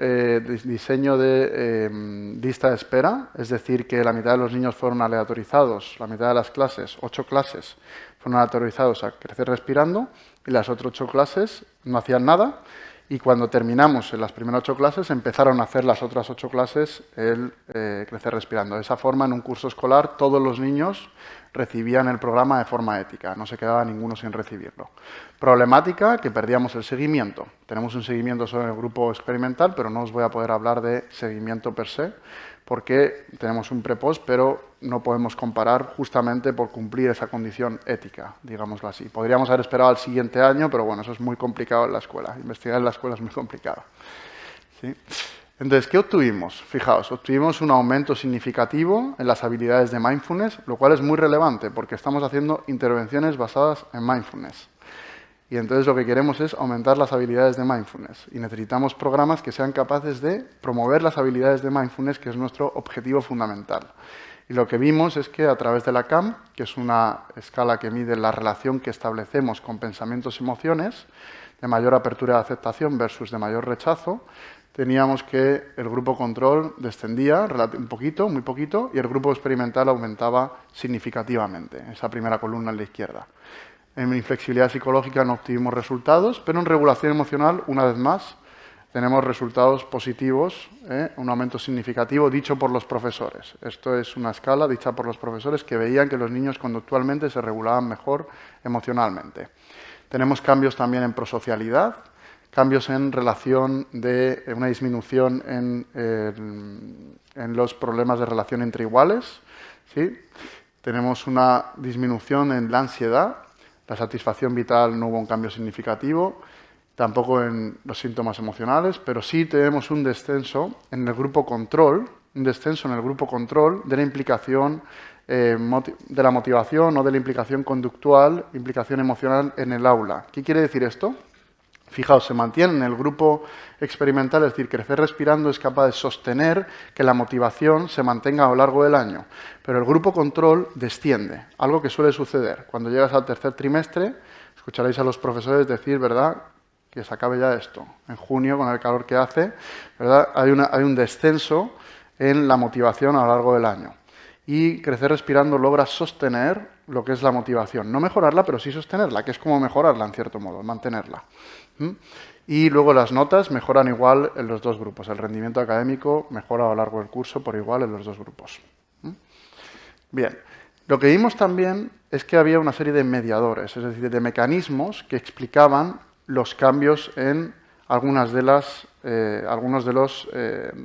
[SPEAKER 2] diseño de lista de espera, es decir, que la mitad de los niños fueron aleatorizados, la mitad de las clases, 8 clases, fueron aleatorizados a Crecer Respirando y las otras 8 clases no hacían nada. Y cuando terminamos en las primeras 8 clases, empezaron a hacer las otras 8 clases el Crecer Respirando. De esa forma, en un curso escolar, todos los niños recibían el programa de forma ética. No se quedaba ninguno sin recibirlo. Problemática, que perdíamos el seguimiento. Tenemos un seguimiento sobre el grupo experimental, pero no os voy a poder hablar de seguimiento per se, porque tenemos un prepost, pero no podemos comparar justamente por cumplir esa condición ética, digámoslo así. Podríamos haber esperado al siguiente año, pero bueno, eso es muy complicado en la escuela. Investigar en la escuela es muy complicado. ¿Sí? Entonces, ¿qué obtuvimos? Fijaos, obtuvimos un aumento significativo en las habilidades de mindfulness, lo cual es muy relevante porque estamos haciendo intervenciones basadas en mindfulness. Y entonces lo que queremos es aumentar las habilidades de mindfulness. Y necesitamos programas que sean capaces de promover las habilidades de mindfulness, que es nuestro objetivo fundamental. Y lo que vimos es que a través de la CAM, que es una escala que mide la relación que establecemos con pensamientos y emociones, de mayor apertura de aceptación versus de mayor rechazo, teníamos que el grupo control descendía un poquito, muy poquito, y el grupo experimental aumentaba significativamente, esa primera columna en la izquierda. En inflexibilidad psicológica no obtuvimos resultados, pero en regulación emocional, una vez más, tenemos resultados positivos, un aumento significativo dicho por los profesores. Esto es una escala dicha por los profesores que veían que los niños conductualmente se regulaban mejor emocionalmente. Tenemos cambios también en prosocialidad, cambios en relación de una disminución en los problemas de relación entre iguales, ¿sí? Tenemos una disminución en la ansiedad. La satisfacción vital no hubo un cambio significativo, tampoco en los síntomas emocionales, pero sí tenemos un descenso en el grupo control, un descenso en el grupo control de la implicación de la motivación o de la implicación conductual, implicación emocional en el aula. ¿Qué quiere decir esto? Fijaos, se mantiene en el grupo experimental, es decir, Crecer Respirando es capaz de sostener que la motivación se mantenga a lo largo del año, pero el grupo control desciende, algo que suele suceder. Cuando llegas al tercer trimestre, escucharéis a los profesores decir, ¿verdad?, que se acabe ya esto. En junio, con el calor que hace, ¿verdad?, hay un descenso en la motivación a lo largo del año. Y Crecer Respirando logra sostener lo que es la motivación. No mejorarla, pero sí sostenerla, que es como mejorarla en cierto modo, mantenerla. Y luego las notas mejoran igual en los dos grupos. El rendimiento académico mejora a lo largo del curso por igual en los dos grupos. Bien, lo que vimos también es que había una serie de mediadores, es decir, de mecanismos que explicaban los cambios en algunos de los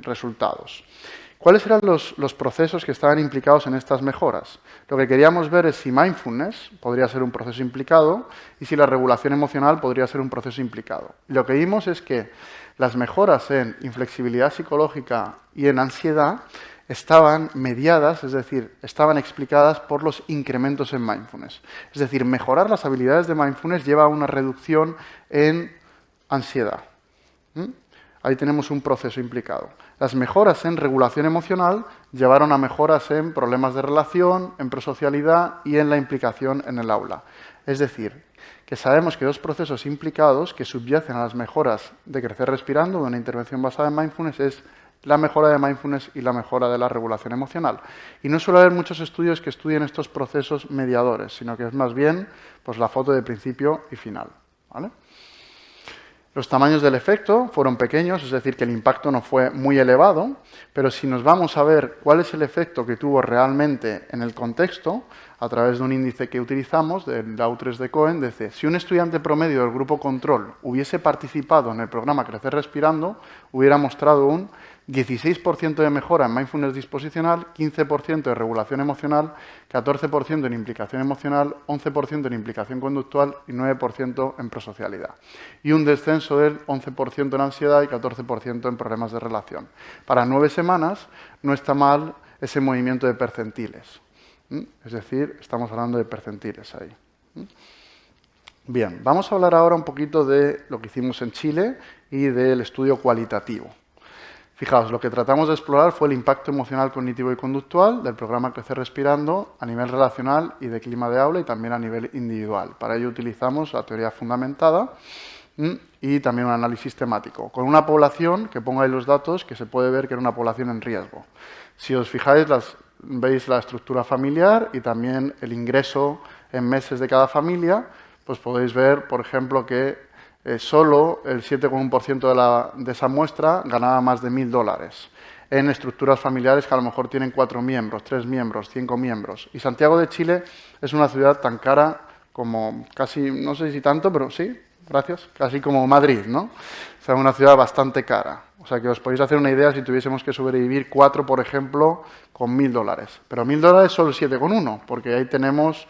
[SPEAKER 2] resultados. ¿Cuáles eran los procesos que estaban implicados en estas mejoras? Lo que queríamos ver es si mindfulness podría ser un proceso implicado y si la regulación emocional podría ser un proceso implicado. Y lo que vimos es que las mejoras en inflexibilidad psicológica y en ansiedad estaban mediadas, es decir, estaban explicadas por los incrementos en mindfulness. Es decir, mejorar las habilidades de mindfulness lleva a una reducción en ansiedad. Ahí tenemos un proceso implicado. Las mejoras en regulación emocional llevaron a mejoras en problemas de relación, en prosocialidad y en la implicación en el aula. Es decir, que sabemos que dos procesos implicados que subyacen a las mejoras de Crecer Respirando, de una intervención basada en mindfulness, es la mejora de mindfulness y la mejora de la regulación emocional. Y no suele haber muchos estudios que estudien estos procesos mediadores, sino que es más bien pues, la foto de principio y final. ¿Vale? Los tamaños del efecto fueron pequeños, es decir, que el impacto no fue muy elevado, pero si nos vamos a ver cuál es el efecto que tuvo realmente en el contexto, a través de un índice que utilizamos, del Lau3 de Cohen, dice, si un estudiante promedio del grupo control hubiese participado en el programa Crecer Respirando, hubiera mostrado un 16% de mejora en mindfulness disposicional, 15% de regulación emocional, 14% en implicación emocional, 11% en implicación conductual y 9% en prosocialidad. Y un descenso del 11% en ansiedad y 14% en problemas de relación. Para 9 semanas no está mal ese movimiento de percentiles. Es decir, estamos hablando de percentiles ahí. Bien, vamos a hablar ahora un poquito de lo que hicimos en Chile y del estudio cualitativo. Fijaos, lo que tratamos de explorar fue el impacto emocional, cognitivo y conductual del programa Crecer Respirando a nivel relacional y de clima de aula y también a nivel individual. Para ello utilizamos la teoría fundamentada y también un análisis temático, con una población, que pongo ahí los datos, que se puede ver que era una población en riesgo. Si os fijáis, veis la estructura familiar y también el ingreso en meses de cada familia, pues podéis ver, por ejemplo, que solo el 7,1% de esa muestra ganaba más de $1.000 en estructuras familiares que a lo mejor tienen 4 miembros, 3 miembros, 5 miembros. Y Santiago de Chile es una ciudad tan cara como casi, no sé si tanto, pero sí, gracias, casi como Madrid, ¿no? O sea, una ciudad bastante cara. O sea, que os podéis hacer una idea si tuviésemos que sobrevivir 4, por ejemplo, con $1.000. Pero $1.000 solo el 7,1, porque ahí tenemos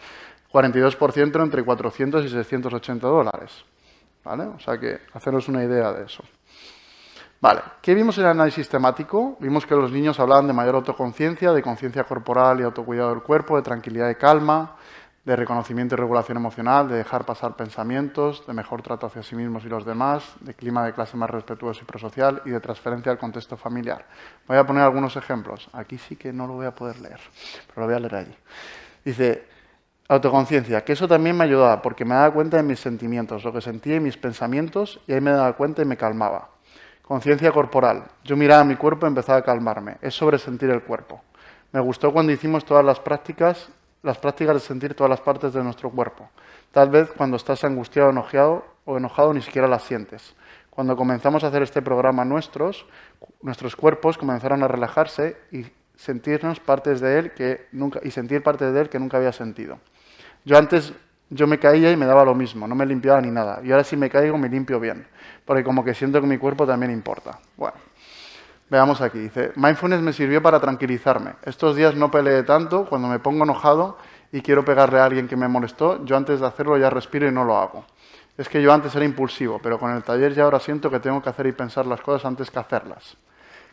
[SPEAKER 2] 42% entre 400 y $680. ¿Vale? O sea que haceros una idea de eso. Vale, ¿qué vimos en el análisis temático? Vimos que los niños hablaban de mayor autoconciencia, de conciencia corporal y autocuidado del cuerpo, de tranquilidad y calma, de reconocimiento y regulación emocional, de dejar pasar pensamientos, de mejor trato hacia sí mismos y los demás, de clima de clase más respetuoso y prosocial y de transferencia al contexto familiar. Voy a poner algunos ejemplos. Aquí sí que no lo voy a poder leer, pero lo voy a leer allí. Dice, autoconciencia, que eso también me ayudaba porque me daba cuenta de mis sentimientos, lo que sentía y mis pensamientos, y ahí me daba cuenta y me calmaba. Conciencia corporal, yo miraba mi cuerpo y empezaba a calmarme, es sobre sentir el cuerpo. Me gustó cuando hicimos todas las prácticas de sentir todas las partes de nuestro cuerpo. Tal vez cuando estás angustiado o enojado ni siquiera las sientes. Cuando comenzamos a hacer este programa nuestros cuerpos comenzaron a relajarse y sentirnos partes de él sentir partes de él que nunca había sentido. Yo me caía y me daba lo mismo, no me limpiaba ni nada. Y ahora si me caigo me limpio bien, porque como que siento que mi cuerpo también importa. Bueno, veamos aquí. Dice, mindfulness me sirvió para tranquilizarme. Estos días no peleé tanto, cuando me pongo enojado y quiero pegarle a alguien que me molestó, yo antes de hacerlo ya respiro y no lo hago. Es que yo antes era impulsivo, pero con el taller ya ahora siento que tengo que hacer y pensar las cosas antes que hacerlas.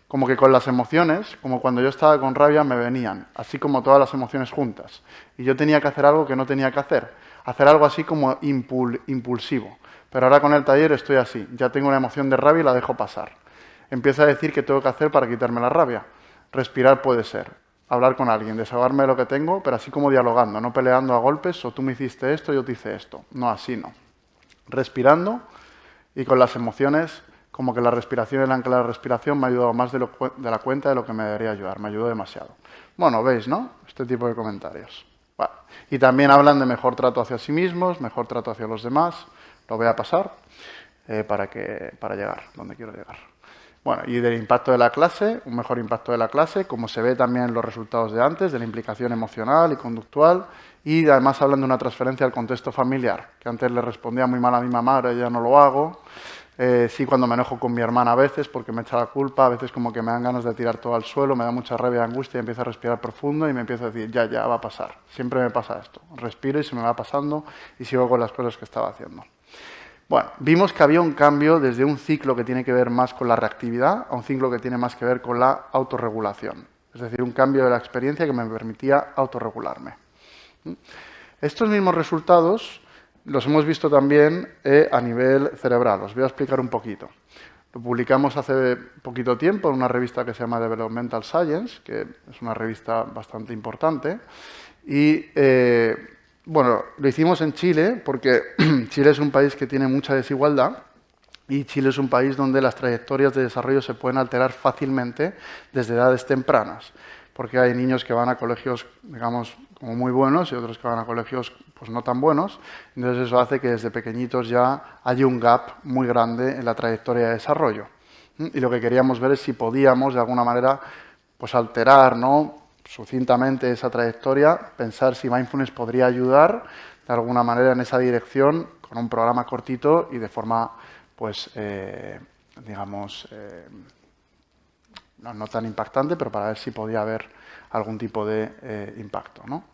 [SPEAKER 2] como que con las emociones, como cuando yo estaba con rabia, me venían, así como todas las emociones juntas. Y yo tenía que hacer algo que no tenía que hacer algo así como impulsivo. Pero ahora con el taller estoy así, ya tengo una emoción de rabia y la dejo pasar. Empiezo a decir qué tengo que hacer para quitarme la rabia. Respirar puede ser, hablar con alguien, desahogarme de lo que tengo, pero así como dialogando, no peleando a golpes, o tú me hiciste esto, yo te hice esto. No, así no. Respirando y con las emociones, como que la respiración, el ancla de la respiración me ha ayudado más de la cuenta de lo que me debería ayudar, me ayudó demasiado. Bueno, veis, ¿no? Este tipo de comentarios. Bueno, y también hablan de mejor trato hacia sí mismos, mejor trato hacia los demás. Lo voy a pasar para llegar donde quiero llegar. Bueno, y del impacto de la clase, un mejor impacto de la clase, como se ve también en los resultados de antes, de la implicación emocional y conductual, y además hablan de una transferencia al contexto familiar, que antes le respondía muy mal a mi mamá, ahora ya no lo hago. Sí, cuando me enojo con mi hermana a veces, porque me echa la culpa, a veces como que me dan ganas de tirar todo al suelo, me da mucha rabia y angustia, y empiezo a respirar profundo y me empiezo a decir, ya, va a pasar. Siempre me pasa esto. Respiro y se me va pasando y sigo con las cosas que estaba haciendo. Bueno, vimos que había un cambio desde un ciclo que tiene que ver más con la reactividad a un ciclo que tiene más que ver con la autorregulación. Es decir, un cambio de la experiencia que me permitía autorregularme. Estos mismos resultados los hemos visto también a nivel cerebral. Os voy a explicar un poquito. Lo publicamos hace poquito tiempo en una revista que se llama Developmental Science, que es una revista bastante importante. Y, bueno, lo hicimos en Chile porque Chile es un país que tiene mucha desigualdad y Chile es un país donde las trayectorias de desarrollo se pueden alterar fácilmente desde edades tempranas. Porque hay niños que van a colegios, digamos, como muy buenos y otros que van a colegios pues no tan buenos. Entonces eso hace que desde pequeñitos ya haya un gap muy grande en la trayectoria de desarrollo. Y lo que queríamos ver es si podíamos, de alguna manera, pues alterar, ¿no?, sucintamente esa trayectoria, pensar si Mindfulness podría ayudar de alguna manera en esa dirección con un programa cortito y de forma, pues, digamos, no tan impactante, pero para ver si podía haber algún tipo de impacto, ¿no?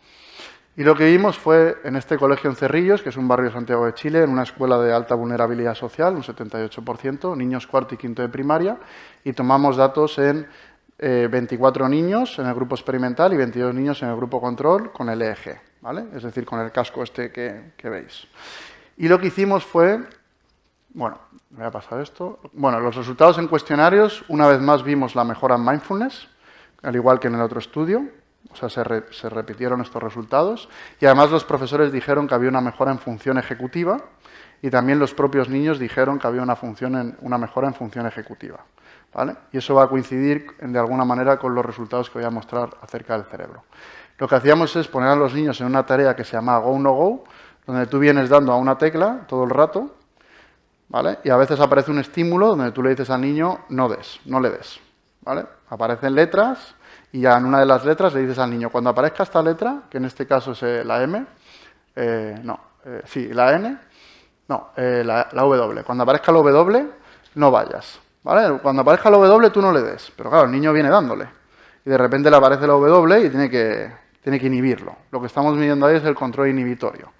[SPEAKER 2] Y lo que vimos fue en este colegio en Cerrillos, que es un barrio de Santiago de Chile, en una escuela de alta vulnerabilidad social, un 78%, niños cuarto y quinto de primaria, y tomamos datos en 24 niños en el grupo experimental y 22 niños en el grupo control con el EEG, ¿vale? Es decir, con el casco este que veis. Y lo que hicimos fue, bueno, voy a pasar esto. Bueno, los resultados en cuestionarios, una vez más vimos la mejora en mindfulness, al igual que en el otro estudio. O sea, se repitieron estos resultados. Y además los profesores dijeron que había una mejora en función ejecutiva y también los propios niños dijeron que había una mejora en función ejecutiva, ¿vale? Y eso va a coincidir de alguna manera con los resultados que voy a mostrar acerca del cerebro. Lo que hacíamos es poner a los niños en una tarea que se llama Go No Go, donde tú vienes dando a una tecla todo el rato, ¿vale? Y a veces aparece un estímulo donde tú le dices al niño no le des, ¿vale? Aparecen letras y ya en una de las letras le dices al niño, cuando aparezca esta letra, que en este caso es la M, la N, la W. Cuando aparezca la W, no vayas, ¿vale? Cuando aparezca la W, tú no le des. Pero claro, el niño viene dándole. Y de repente le aparece la W y tiene que inhibirlo. Lo que estamos midiendo ahí es el control inhibitorio,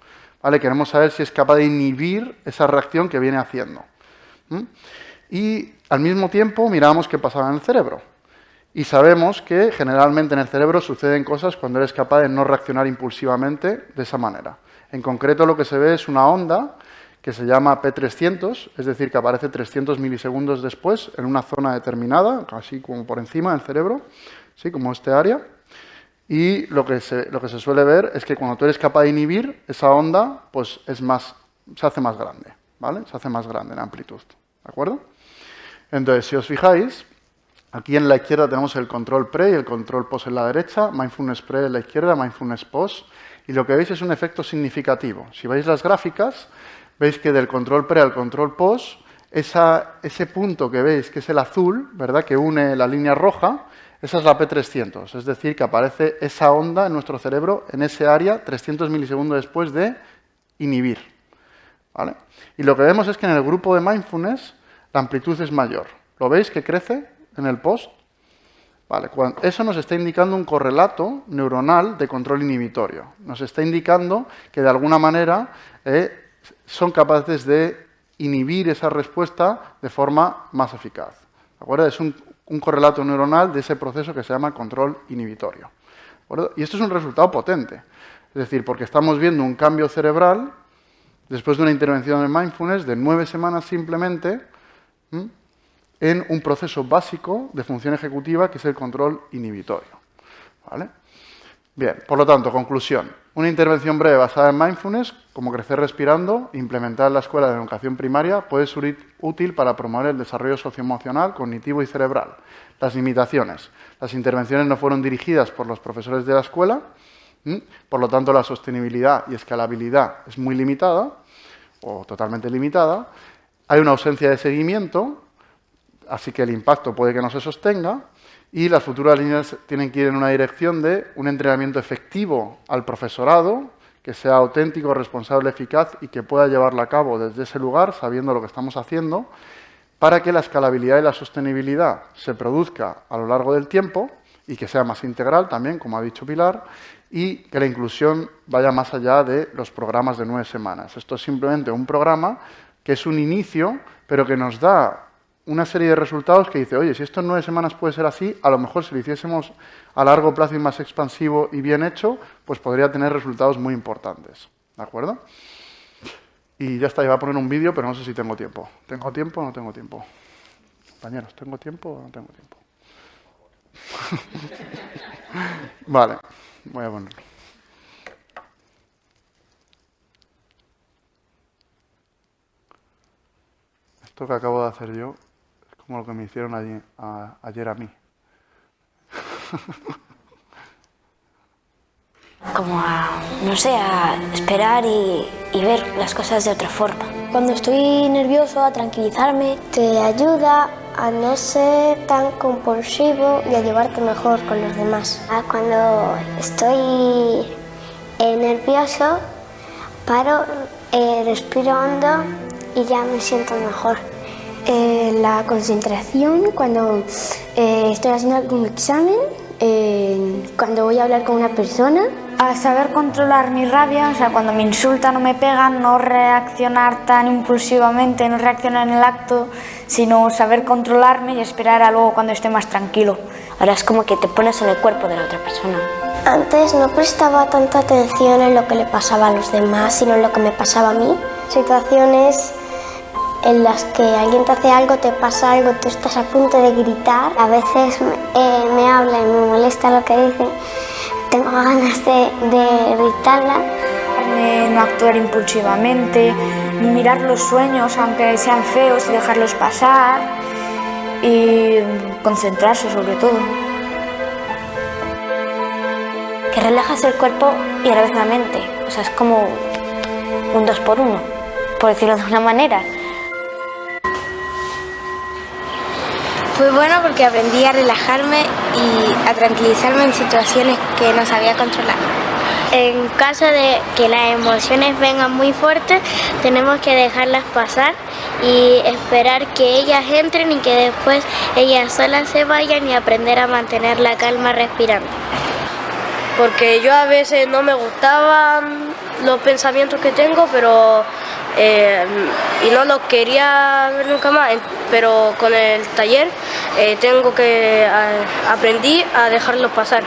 [SPEAKER 2] ¿vale? Queremos saber si es capaz de inhibir esa reacción que viene haciendo. Y al mismo tiempo miramos qué pasaba en el cerebro. Y sabemos que generalmente en el cerebro suceden cosas cuando eres capaz de no reaccionar impulsivamente de esa manera. En concreto lo que se ve es una onda que se llama P300, es decir, que aparece 300 milisegundos después en una zona determinada, así como por encima del cerebro, ¿sí?, como este área. Y lo que se suele ver es que cuando tú eres capaz de inhibir esa onda, pues se hace más grande, ¿vale? Se hace más grande en amplitud, ¿de acuerdo? Entonces, si os fijáis, aquí en la izquierda tenemos el control pre y el control post en la derecha, mindfulness pre en la izquierda, mindfulness post, y lo que veis es un efecto significativo. Si veis las gráficas, veis que del control pre al control post, ese punto que veis, que es el azul, ¿verdad?, que une la línea roja, esa es la P300, es decir, que aparece esa onda en nuestro cerebro, en ese área, 300 milisegundos después de inhibir, ¿vale? Y lo que vemos es que en el grupo de mindfulness la amplitud es mayor. ¿Lo veis que crece en el post? Vale, eso nos está indicando un correlato neuronal de control inhibitorio. Nos está indicando que de alguna manera son capaces de inhibir esa respuesta de forma más eficaz. ¿De acuerdo? Es un correlato neuronal de ese proceso que se llama control inhibitorio. ¿De acuerdo? Y esto es un resultado potente. Es decir, porque estamos viendo un cambio cerebral después de una intervención de mindfulness de 9 semanas simplemente en un proceso básico de función ejecutiva que es el control inhibitorio. ¿Vale? Bien, por lo tanto, conclusión. Una intervención breve basada en mindfulness, como crecer respirando, implementada en la escuela de educación primaria, puede ser útil para promover el desarrollo socioemocional, cognitivo y cerebral. Las limitaciones. Las intervenciones no fueron dirigidas por los profesores de la escuela, por lo tanto, la sostenibilidad y escalabilidad es muy limitada, o totalmente limitada. Hay una ausencia de seguimiento, así que el impacto puede que no se sostenga. Y las futuras líneas tienen que ir en una dirección de un entrenamiento efectivo al profesorado, que sea auténtico, responsable, eficaz y que pueda llevarlo a cabo desde ese lugar, sabiendo lo que estamos haciendo, para que la escalabilidad y la sostenibilidad se produzca a lo largo del tiempo y que sea más integral también, como ha dicho Pilar, y que la inclusión vaya más allá de los programas de 9 semanas. Esto es simplemente un programa que es un inicio, pero que nos da una serie de resultados que dice, oye, si esto en 9 semanas puede ser así, a lo mejor si lo hiciésemos a largo plazo y más expansivo y bien hecho, pues podría tener resultados muy importantes. ¿De acuerdo? Y ya está, iba a poner un vídeo, pero no sé si tengo tiempo. ¿Tengo tiempo o no tengo tiempo? Compañeros, ¿tengo tiempo o no tengo tiempo? Vale, voy a ponerlo. Esto que acabo de hacer yo es como lo que me hicieron ayer a mí.
[SPEAKER 3] Como no sé, a esperar y ver las cosas de otra forma. Cuando estoy nervioso, a tranquilizarme. Te ayuda a no ser tan compulsivo y a llevarte mejor con los demás. Cuando estoy nervioso, paro, respiro hondo y ya me siento mejor. La concentración, cuando estoy haciendo algún examen, cuando voy a hablar con una persona.
[SPEAKER 4] A saber controlar mi rabia, o sea, cuando me insultan o me pegan, no reaccionar tan impulsivamente, no reaccionar en el acto, sino saber controlarme y esperar a luego cuando esté más tranquilo.
[SPEAKER 3] Ahora es como que te pones en el cuerpo de la otra persona. Antes no prestaba tanta atención en lo que le pasaba a los demás, sino en lo que me pasaba a mí. Situaciones en las que alguien te hace algo, te pasa algo, tú estás a punto de gritar. A veces me habla y me molesta lo que dicen. Tengo ganas de gritarla.
[SPEAKER 4] No actuar impulsivamente, mirar los sueños, aunque sean feos, y dejarlos pasar. Y concentrarse sobre todo.
[SPEAKER 3] Que relajas el cuerpo y a la vez la mente. O sea, es como un 2x1, por decirlo de una manera.
[SPEAKER 5] Fue bueno porque aprendí a relajarme y a tranquilizarme en situaciones que no sabía controlar. En caso de que las emociones vengan muy fuertes, tenemos que dejarlas pasar y esperar que ellas entren y que después ellas solas se vayan y aprender a mantener la calma respirando.
[SPEAKER 6] Porque yo a veces no me gustaban los pensamientos que tengo, pero y no los quería ver nunca más, pero con el taller aprendí a dejarlos pasar.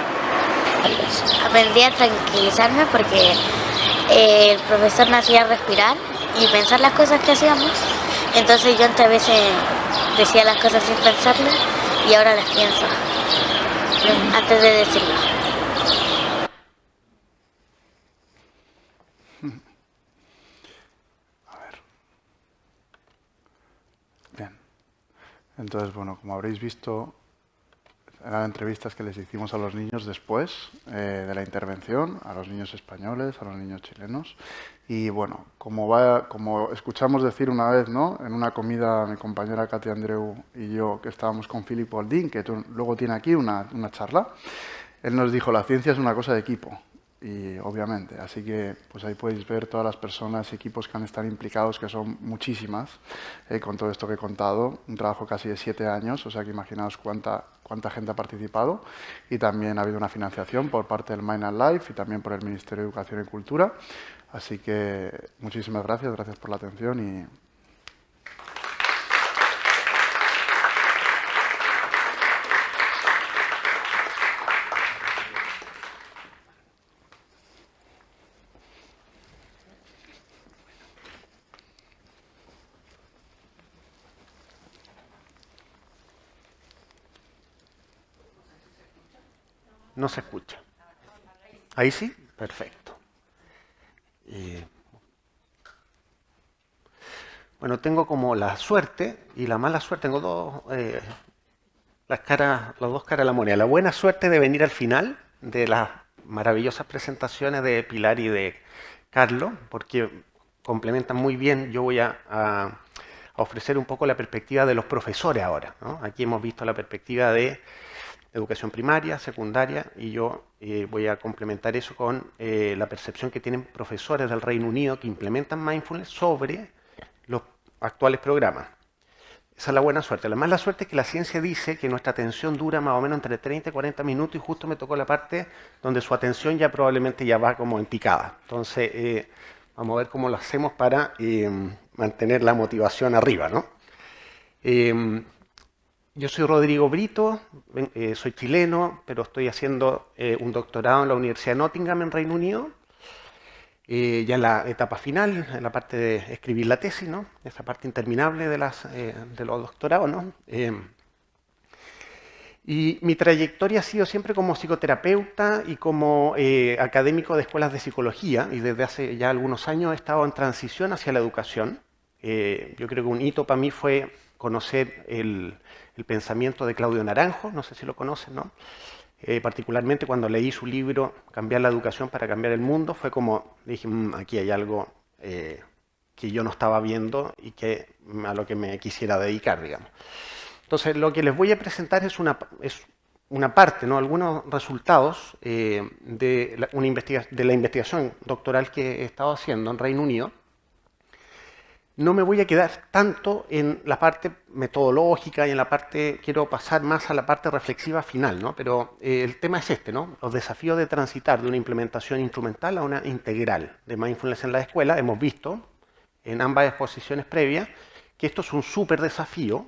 [SPEAKER 5] Aprendí a tranquilizarme porque el profesor nos hacía respirar y pensar las cosas que hacíamos. Entonces yo antes a veces decía las cosas sin pensarlas y ahora las pienso antes de decirlas.
[SPEAKER 2] Entonces, bueno, como habréis visto, eran entrevistas que les hicimos a los niños después de la intervención, a los niños españoles, a los niños chilenos. Y bueno, como escuchamos decir una vez, ¿no? En una comida, mi compañera Katia Andreu y yo, que estábamos con Philip Boldín, que luego tiene aquí una charla, él nos dijo, la ciencia es una cosa de equipo. Y obviamente, así que pues ahí podéis ver todas las personas y equipos que han estado implicados, que son muchísimas, con todo esto que he contado, un trabajo casi de 7 años, o sea que imaginaos cuánta gente ha participado, y también ha habido una financiación por parte del Mind and Life y también por el Ministerio de Educación y Cultura, así que muchísimas gracias por la atención y
[SPEAKER 7] No se escucha. ¿Ahí sí? Perfecto. Bueno, tengo como la suerte y la mala suerte. Tengo las dos caras de la moneda. La buena suerte de venir al final de las maravillosas presentaciones de Pilar y de Carlos, porque complementan muy bien. Yo voy a ofrecer un poco la perspectiva de los profesores ahora, ¿no? Aquí hemos visto la perspectiva de educación primaria, secundaria, y yo voy a complementar eso con la percepción que tienen profesores del Reino Unido que implementan mindfulness sobre los actuales programas. Esa es la buena suerte. La mala suerte es que la ciencia dice que nuestra atención dura más o menos entre 30 y 40 minutos y justo me tocó la parte donde su atención ya probablemente ya va como en picada. Entonces, vamos a ver cómo lo hacemos para mantener la motivación arriba, ¿no? Yo soy Rodrigo Brito, soy chileno, pero estoy haciendo un doctorado en la Universidad de Nottingham en Reino Unido. Ya en la etapa final, en la parte de escribir la tesis, ¿no? Esa parte interminable de los doctorados, ¿no? Y mi trayectoria ha sido siempre como psicoterapeuta y como académico de escuelas de psicología, y desde hace ya algunos años he estado en transición hacia la educación. Yo creo que un hito para mí fue conocer el pensamiento de Claudio Naranjo, no sé si lo conocen, ¿no? Particularmente cuando leí su libro Cambiar la educación para cambiar el mundo, fue como, dije, aquí hay algo que yo no estaba viendo y a lo que me quisiera dedicar, digamos. Entonces, lo que les voy a presentar es una parte, ¿no? Algunos resultados de la investigación doctoral que he estado haciendo en Reino Unido. No me voy a quedar tanto en la parte metodológica y en la parte, quiero pasar más a la parte reflexiva final, ¿no? Pero el tema es este, ¿no? Los desafíos de transitar de una implementación instrumental a una integral de mindfulness en la escuela. Hemos visto en ambas exposiciones previas que esto es un súper desafío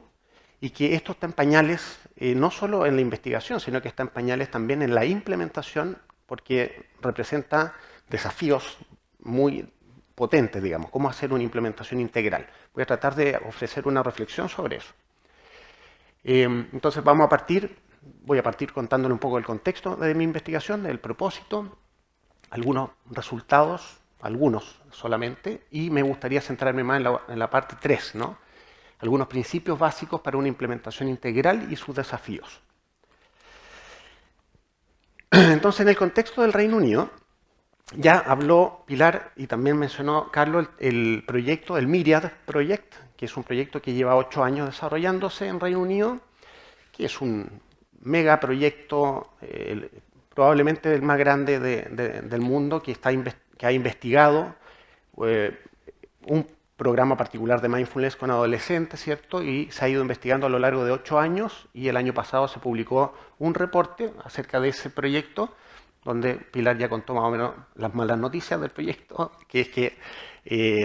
[SPEAKER 7] y que esto está en pañales no solo en la investigación, sino que está en pañales también en la implementación, porque representa desafíos muy potentes, digamos, cómo hacer una implementación integral. Voy a tratar de ofrecer una reflexión sobre eso. Entonces voy a partir contándole un poco el contexto de mi investigación, del propósito, algunos resultados, algunos solamente, y me gustaría centrarme más en la parte 3, ¿no? Algunos principios básicos para una implementación integral y sus desafíos. Entonces, en el contexto del Reino Unido, ya habló Pilar y también mencionó Carlos el proyecto, el Myriad Project, que es un proyecto que lleva 8 años desarrollándose en Reino Unido, que es un megaproyecto, probablemente el más grande del mundo, que ha investigado un programa particular de mindfulness con adolescentes, ¿cierto? Y se ha ido investigando a lo largo de 8 años y el año pasado se publicó un reporte acerca de ese proyecto, donde Pilar ya contó más o menos las malas noticias del proyecto, que es que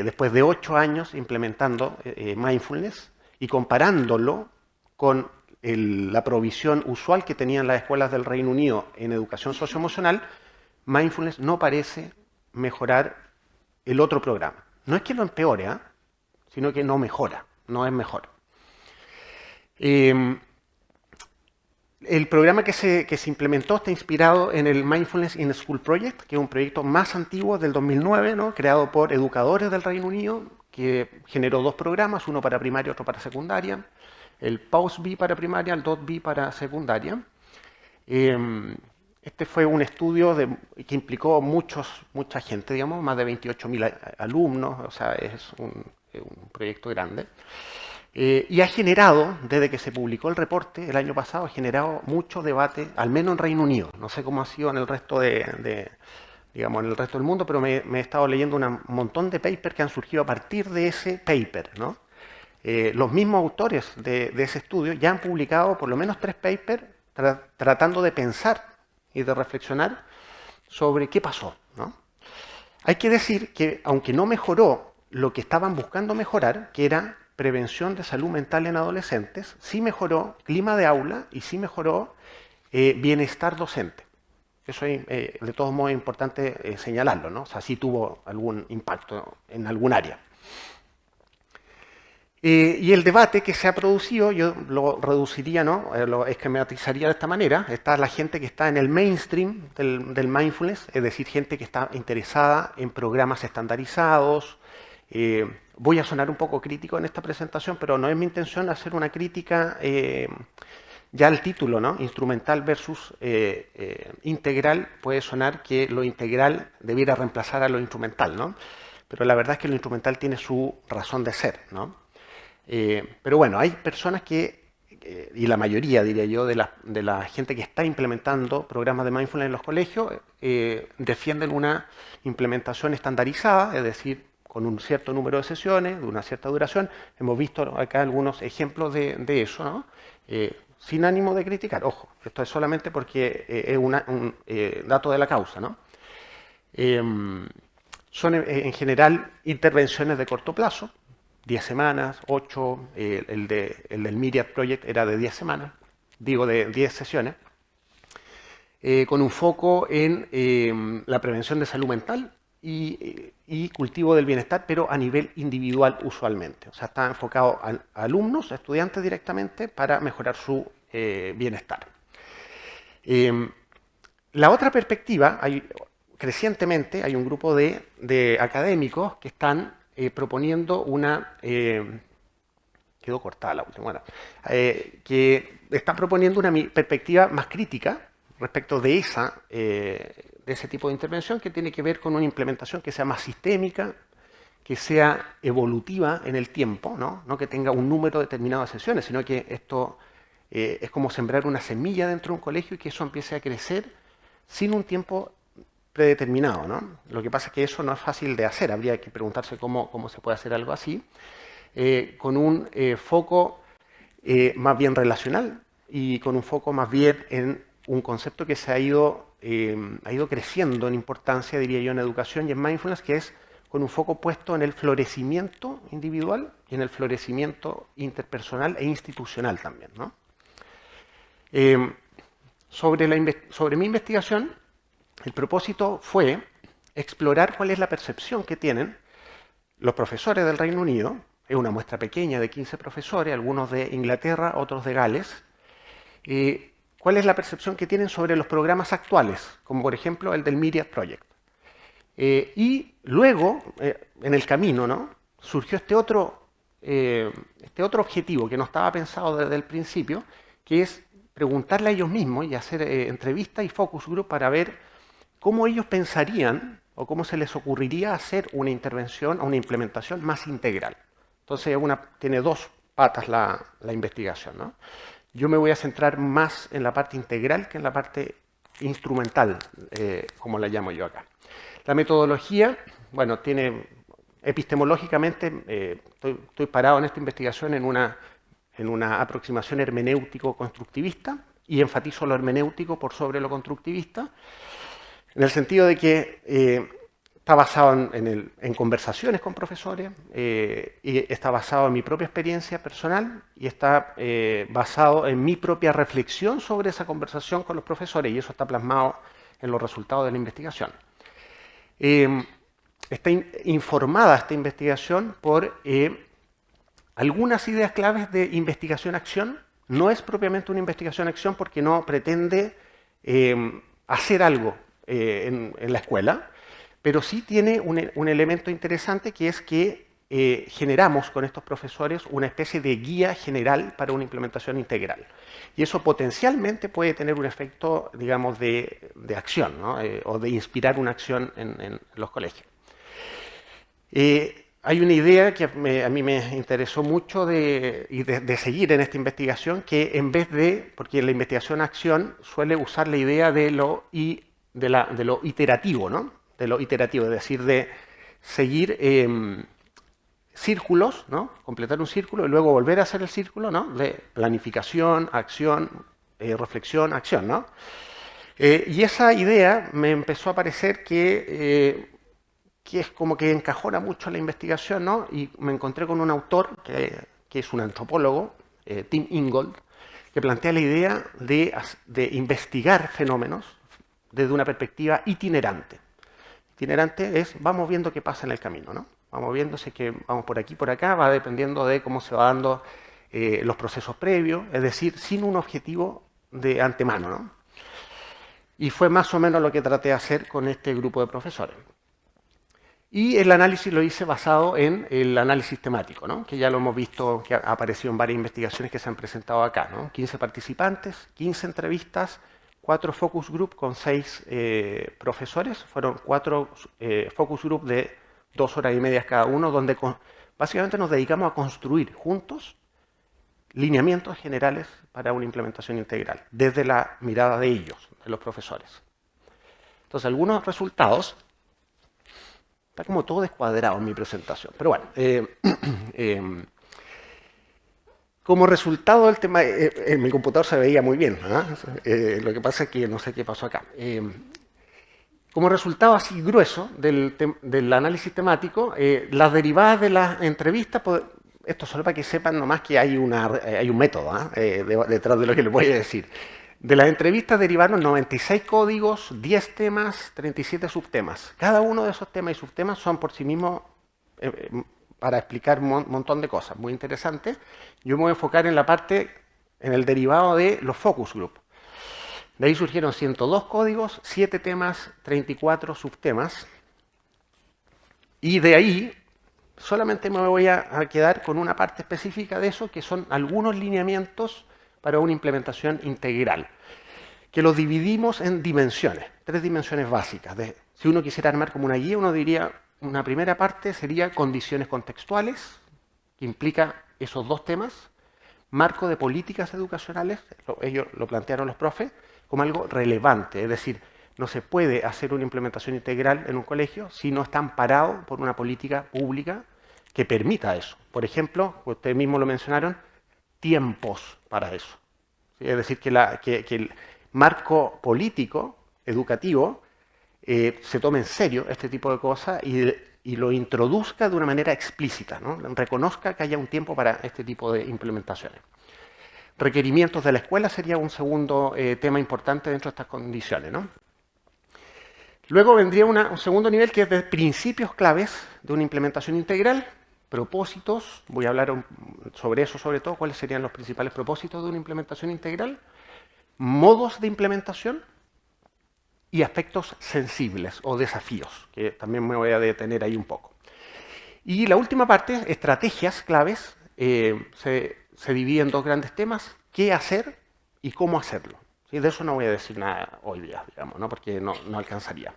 [SPEAKER 7] después de 8 años implementando mindfulness y comparándolo con la provisión usual que tenían las escuelas del Reino Unido en educación socioemocional, mindfulness no parece mejorar el otro programa. No es que lo empeore, sino que no mejora, no es mejor. El programa que se implementó está inspirado en el Mindfulness in School Project, que es un proyecto más antiguo del 2009, ¿no? Creado por educadores del Reino Unido, que generó 2 programas, uno para primaria y otro para secundaria, el PAUSE-B para primaria, el DOT-B para secundaria. Este fue un estudio que implicó mucha gente, digamos, más de 28.000 alumnos, o sea, es un proyecto grande. Y ha generado, desde que se publicó el reporte el año pasado, ha generado mucho debate, al menos en Reino Unido. No sé cómo ha sido en el resto digamos, en el resto del mundo, pero me he estado leyendo un montón de papers que han surgido a partir de ese paper, ¿no? Los mismos autores de ese estudio ya han publicado por lo menos 3 papers tratando de pensar y de reflexionar sobre qué pasó, ¿no? Hay que decir que, aunque no mejoró lo que estaban buscando mejorar, que era prevención de salud mental en adolescentes, sí mejoró clima de aula y sí mejoró bienestar docente. Eso de todos modos es importante señalarlo, ¿no? O sea, sí tuvo algún impacto en algún área. Y el debate que se ha producido, yo lo reduciría, ¿no? Lo esquematizaría de esta manera. Está la gente que está en el mainstream del mindfulness, es decir, gente que está interesada en programas estandarizados. Voy a sonar un poco crítico en esta presentación, pero no es mi intención hacer una crítica, ya el título, ¿no? Instrumental versus integral, puede sonar que lo integral debiera reemplazar a lo instrumental, ¿no? Pero la verdad es que lo instrumental tiene su razón de ser, ¿no? Pero bueno, hay personas que, y la mayoría, diría yo, de la gente que está implementando programas de mindfulness en los colegios, defienden una implementación estandarizada, es decir, con un cierto número de sesiones, de una cierta duración. Hemos visto acá algunos ejemplos de eso, ¿no? Sin ánimo de criticar, ojo, esto es solamente porque es un dato de la causa, ¿no? Son en general intervenciones de corto plazo, 10 semanas, 8, el del Myriad Project era de 10 semanas, digo de 10 sesiones, con un foco en la prevención de salud mental y cultivo del bienestar, pero a nivel individual usualmente. O sea, está enfocado a alumnos, a estudiantes directamente, para mejorar su bienestar. La otra perspectiva, crecientemente hay un grupo de académicos que están proponiendo una... quedó cortada la última. Bueno, que está proponiendo una perspectiva más crítica respecto de ese tipo de intervención, que tiene que ver con una implementación que sea más sistémica, que sea evolutiva en el tiempo, no que tenga un número determinado de sesiones, sino que esto es como sembrar una semilla dentro de un colegio y que eso empiece a crecer sin un tiempo predeterminado, ¿no? Lo que pasa es que eso no es fácil de hacer, habría que preguntarse cómo se puede hacer algo así, con un foco más bien relacional y con un foco más bien en un concepto que se ha ido creciendo en importancia, diría yo, en educación y en mindfulness, que es con un foco puesto en el florecimiento individual y en el florecimiento interpersonal e institucional también, ¿no? Sobre mi investigación, el propósito fue explorar cuál es la percepción que tienen los profesores del Reino Unido. Es una muestra pequeña de 15 profesores, algunos de Inglaterra, otros de Gales. ¿Cuál es la percepción que tienen sobre los programas actuales, como por ejemplo el del Myriad Project? Y luego, en el camino, ¿no?, surgió este otro objetivo que no estaba pensado desde el principio, que es preguntarle a ellos mismos y hacer entrevistas y focus group para ver cómo ellos pensarían o cómo se les ocurriría hacer una intervención o una implementación más integral. Entonces tiene dos patas la investigación, ¿no? Yo me voy a centrar más en la parte integral que en la parte instrumental, como la llamo yo acá. La metodología, bueno, tiene epistemológicamente, estoy parado en esta investigación en una aproximación hermenéutico-constructivista y enfatizo lo hermenéutico por sobre lo constructivista, en el sentido de que está basado en conversaciones con profesores, y está basado en mi propia experiencia personal y está basado en mi propia reflexión sobre esa conversación con los profesores, y eso está plasmado en los resultados de la investigación. Está informada esta investigación por algunas ideas claves de investigación-acción. No es propiamente una investigación-acción porque no pretende hacer algo en la escuela, pero sí tiene un elemento interesante, que es que generamos con estos profesores una especie de guía general para una implementación integral. Y eso potencialmente puede tener un efecto, digamos, de acción, ¿no? O de inspirar una acción en los colegios. Hay una idea que a mí me interesó mucho de seguir en esta investigación, que en vez de, porque la investigación-acción suele usar la idea de lo iterativo, ¿no? De lo iterativo, es decir, de seguir círculos, ¿no? Completar un círculo y luego volver a hacer el círculo, ¿no? De planificación, acción, reflexión, acción, ¿no? Y esa idea me empezó a parecer que es como que encajona mucho en la investigación, ¿no? Y me encontré con un autor que es un antropólogo, Tim Ingold, que plantea la idea de investigar fenómenos desde una perspectiva itinerante. Itinerante es, vamos viendo qué pasa en el camino, ¿no? vamos viendo si es que vamos por aquí, por acá, va dependiendo de cómo se va dando los procesos previos, es decir, sin un objetivo de antemano, ¿no? Y fue más o menos lo que traté de hacer con este grupo de profesores. Y el análisis lo hice basado en el análisis temático, ¿no? Que ya lo hemos visto, que ha aparecido en varias investigaciones que se han presentado acá, ¿no? 15 participantes, 15 entrevistas, 4 focus group con 6 profesores. Fueron 4 focus group de 2 horas y media cada uno, donde básicamente nos dedicamos a construir juntos lineamientos generales para una implementación integral, desde la mirada de ellos, de los profesores. Entonces, algunos resultados. Está como todo descuadrado en mi presentación, pero bueno. Como resultado del tema, en mi computador se veía muy bien, ¿eh? Lo que pasa es que no sé qué pasó acá. Como resultado así grueso del análisis temático, las derivadas de las entrevistas, esto solo para que sepan nomás que hay un método detrás de lo que les voy a decir. De las entrevistas derivaron 96 códigos, 10 temas, 37 subtemas. Cada uno de esos temas y subtemas son por sí mismos para explicar un montón de cosas muy interesantes. Yo me voy a enfocar en la parte, en el derivado de los focus group. De ahí surgieron 102 códigos, 7 temas, 34 subtemas. Y de ahí solamente me voy a quedar con una parte específica de eso, que son algunos lineamientos para una implementación integral, que los dividimos en dimensiones, 3 dimensiones básicas. Si uno quisiera armar como una guía, uno diría, una primera parte sería condiciones contextuales, que implica esos 2 temas, marco de políticas educacionales, ellos lo plantearon los profes, como algo relevante, es decir, no se puede hacer una implementación integral en un colegio si no está amparado por una política pública que permita eso. Por ejemplo, ustedes mismos lo mencionaron, tiempos para eso. ¿Sí? Es decir, que el marco político, educativo, se tome en serio este tipo de cosas y lo introduzca de una manera explícita, ¿no? Reconozca que haya un tiempo para este tipo de implementaciones. Requerimientos de la escuela sería un segundo tema importante dentro de estas condiciones, ¿no? Luego vendría un segundo nivel que es de principios claves de una implementación integral. Propósitos, voy a hablar sobre eso sobre todo, cuáles serían los principales propósitos de una implementación integral, modos de implementación y aspectos sensibles o desafíos, que también me voy a detener ahí un poco. Y la última parte, estrategias claves, se divide en 2 grandes temas, qué hacer y cómo hacerlo. ¿Sí? De eso no voy a decir nada hoy día, digamos, ¿no? Porque no alcanzaría.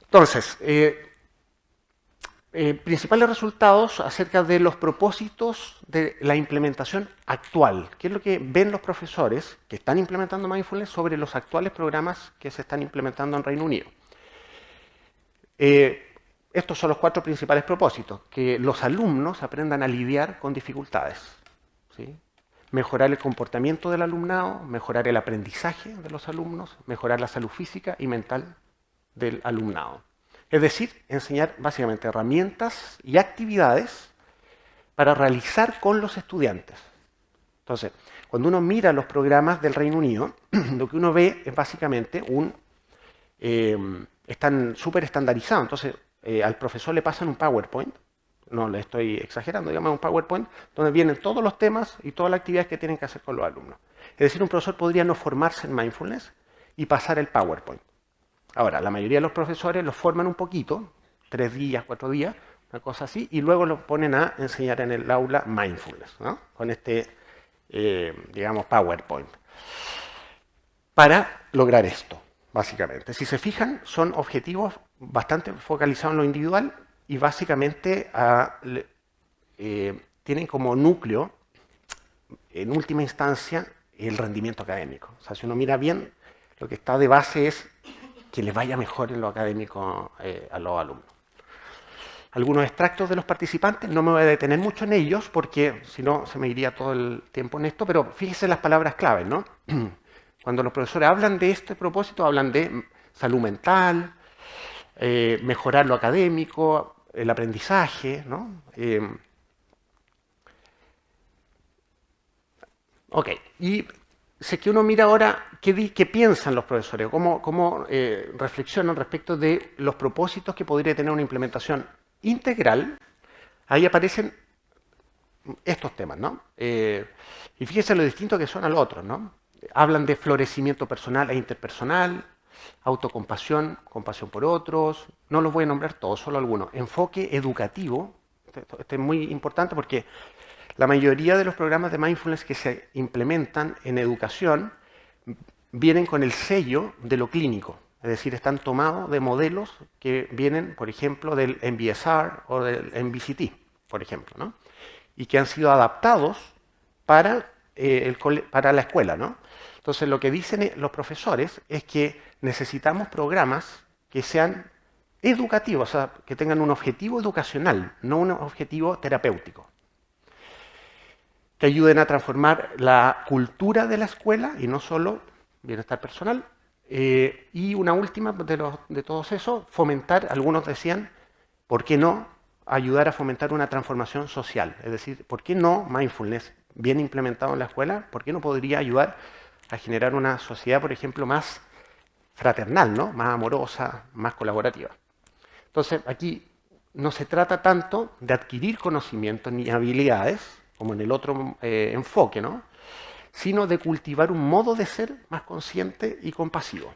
[SPEAKER 7] Entonces, principales resultados acerca de los propósitos de la implementación actual. ¿Qué es lo que ven los profesores que están implementando Mindfulness sobre los actuales programas que se están implementando en Reino Unido? Estos son los 4 principales propósitos. Que los alumnos aprendan a lidiar con dificultades, ¿sí? Mejorar el comportamiento del alumnado, mejorar el aprendizaje de los alumnos, mejorar la salud física y mental del alumnado. Es decir, enseñar básicamente herramientas y actividades para realizar con los estudiantes. Entonces, cuando uno mira los programas del Reino Unido, lo que uno ve es básicamente están súper estandarizados. Entonces, al profesor le pasan un PowerPoint, no le estoy exagerando, digamos un PowerPoint, donde vienen todos los temas y todas las actividades que tienen que hacer con los alumnos. Es decir, un profesor podría no formarse en Mindfulness y pasar el PowerPoint. Ahora, la mayoría de los profesores los forman un poquito, 3 días, 4 días, una cosa así, y luego los ponen a enseñar en el aula Mindfulness, ¿no? Con digamos, PowerPoint. Para lograr esto, básicamente. Si se fijan, son objetivos bastante focalizados en lo individual y básicamente tienen como núcleo, en última instancia, el rendimiento académico. O sea, si uno mira bien, lo que está de base es que les vaya mejor en lo académico a los alumnos. Algunos extractos de los participantes, no me voy a detener mucho en ellos porque si no se me iría todo el tiempo en esto, pero fíjense las palabras claves, ¿no? Cuando los profesores hablan de este propósito, hablan de salud mental, mejorar lo académico, el aprendizaje, ¿no? Ok, y si que uno mira ahora qué piensan los profesores, cómo reflexionan respecto de los propósitos que podría tener una implementación integral, ahí aparecen estos temas, ¿no? Y fíjense lo distinto que son a los otros, ¿no? Hablan de florecimiento personal e interpersonal, autocompasión, compasión por otros, no los voy a nombrar todos, solo algunos. Enfoque educativo, este es muy importante porque la mayoría de los programas de mindfulness que se implementan en educación vienen con el sello de lo clínico, es decir, están tomados de modelos que vienen, por ejemplo, del MBSR o del MBCT, por ejemplo, ¿no? Y que han sido adaptados para la escuela, ¿no? Entonces, lo que dicen los profesores es que necesitamos programas que sean educativos, o sea, que tengan un objetivo educacional, no un objetivo terapéutico, que ayuden a transformar la cultura de la escuela y no solo bienestar personal. Y una última de todos esos, fomentar, algunos decían, ¿por qué no ayudar a fomentar una transformación social? Es decir, ¿por qué no mindfulness bien implementado en la escuela? ¿Por qué no podría ayudar a generar una sociedad, por ejemplo, más fraternal, ¿no? Más amorosa, más colaborativa? Entonces, aquí no se trata tanto de adquirir conocimientos ni habilidades, como en el otro enfoque, ¿no? Sino de cultivar un modo de ser más consciente y compasivo.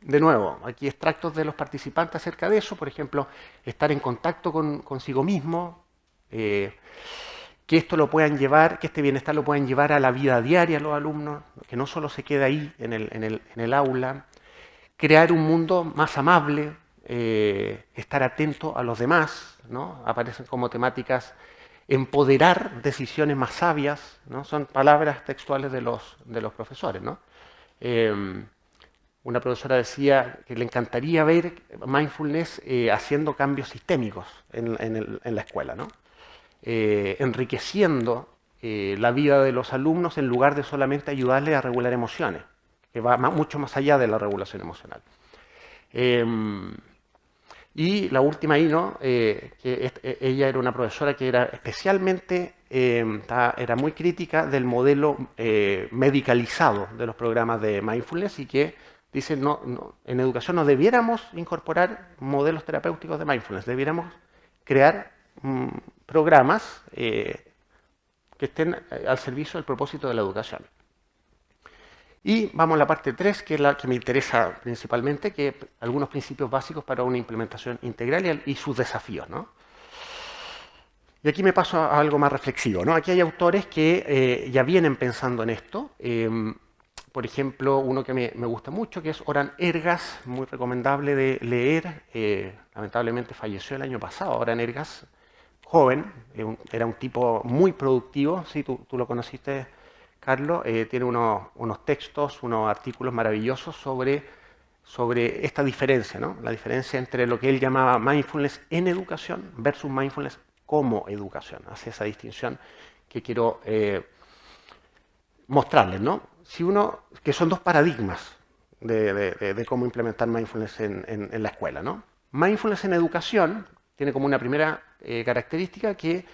[SPEAKER 7] De nuevo, aquí extractos de los participantes acerca de eso, por ejemplo, estar en contacto consigo mismo, que esto lo puedan llevar, que este bienestar lo puedan llevar a la vida diaria los alumnos, que no solo se quede ahí en el aula, crear un mundo más amable, estar atento a los demás, ¿no? Aparecen como temáticas empoderar decisiones más sabias, ¿no? Son palabras textuales de los profesores, ¿no? Una profesora decía que le encantaría ver mindfulness haciendo cambios sistémicos en la escuela, ¿no? Enriqueciendo la vida de los alumnos en lugar de solamente ayudarles a regular emociones, que va mucho más allá de la regulación emocional. Y la última ahí, ¿no? Que ella era una profesora que era especialmente, era muy crítica del modelo medicalizado de los programas de mindfulness y que dice, en educación no debiéramos incorporar modelos terapéuticos de mindfulness, debiéramos crear programas que estén al servicio del propósito de la educación. Y vamos a la parte 3, que es la que me interesa principalmente, que es algunos principios básicos para una implementación integral y sus desafíos, ¿no? Y aquí me paso a algo más reflexivo, ¿no? Aquí hay autores que ya vienen pensando en esto. Por ejemplo, uno que me gusta mucho, que es Oran Ergas, muy recomendable de leer. Lamentablemente falleció el año pasado. Oran Ergas, joven, era un tipo muy productivo. Sí, tú lo conociste, Carlos. Tiene unos textos, unos artículos maravillosos sobre esta diferencia, ¿no? La diferencia entre lo que él llamaba mindfulness en educación versus mindfulness como educación. Hace esa distinción que quiero mostrarles, ¿no? Que son dos paradigmas de cómo implementar mindfulness en la escuela, ¿no? Mindfulness en educación tiene como una primera característica que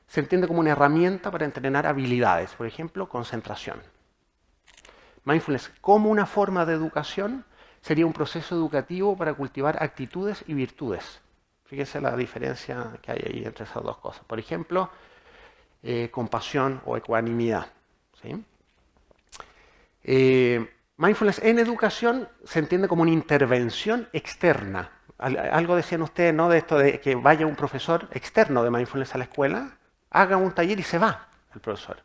[SPEAKER 7] se entiende como una herramienta para entrenar habilidades, por ejemplo, concentración. Mindfulness como una forma de educación sería un proceso educativo para cultivar actitudes y virtudes. Fíjense la diferencia que hay ahí entre esas dos cosas. Por ejemplo, compasión o ecuanimidad, ¿sí? Mindfulness en educación se entiende como una intervención externa. Algo decían ustedes, ¿no? De esto de que vaya un profesor externo de mindfulness a la escuela, haga un taller y se va el profesor.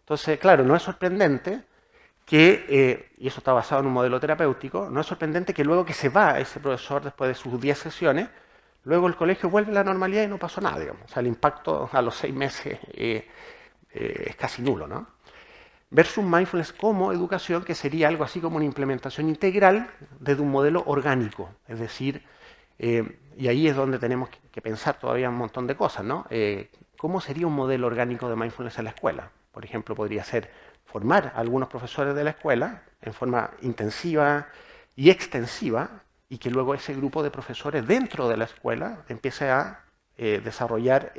[SPEAKER 7] Entonces, claro, no es sorprendente que, y eso está basado en un modelo terapéutico, no es sorprendente que luego que se va ese profesor después de sus 10 sesiones, luego el colegio vuelve a la normalidad y no pasó nada, digamos. O sea, el impacto a los 6 meses es casi nulo, ¿no? Versus mindfulness como educación, que sería algo así como una implementación integral desde un modelo orgánico. Es decir, y ahí es donde tenemos que pensar todavía un montón de cosas, ¿no? ¿Cómo sería un modelo orgánico de mindfulness en la escuela? Por ejemplo, podría ser formar a algunos profesores de la escuela en forma intensiva y extensiva, y que luego ese grupo de profesores dentro de la escuela empiece a desarrollar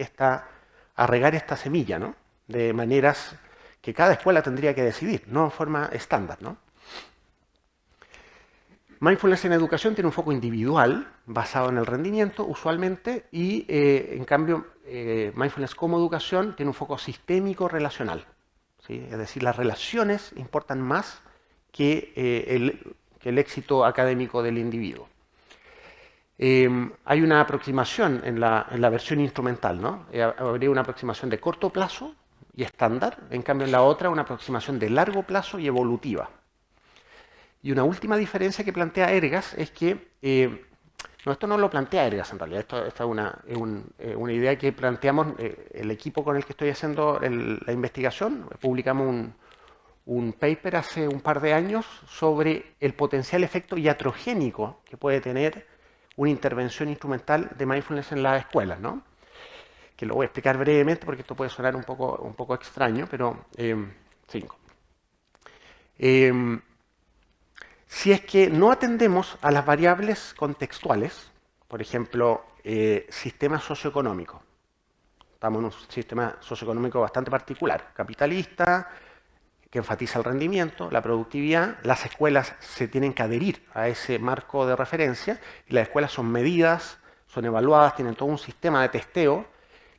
[SPEAKER 7] a regar esta semilla, ¿no? De maneras que cada escuela tendría que decidir, no en forma estándar, ¿no? Mindfulness en educación tiene un foco individual, basado en el rendimiento, usualmente, y en cambio, Mindfulness como educación tiene un foco sistémico relacional, ¿sí? Es decir, las relaciones importan más que el éxito académico del individuo. Hay una aproximación en la versión instrumental, ¿no? Habría una aproximación de corto plazo y estándar, en cambio en la otra una aproximación de largo plazo y evolutiva. Y una última diferencia que plantea Ergas es que, no, esto no lo plantea Ergas en realidad, esto es una idea que planteamos el equipo con el que estoy haciendo la investigación. Publicamos un paper hace un par de años sobre el potencial efecto iatrogénico que puede tener una intervención instrumental de mindfulness en las escuelas, ¿no? Que lo voy a explicar brevemente porque esto puede sonar un poco extraño, pero 5. Si es que no atendemos a las variables contextuales, por ejemplo, sistema socioeconómico. Estamos en un sistema socioeconómico bastante particular, capitalista, que enfatiza el rendimiento, la productividad. Las escuelas se tienen que adherir a ese marco de referencia y las escuelas son medidas, son evaluadas, tienen todo un sistema de testeo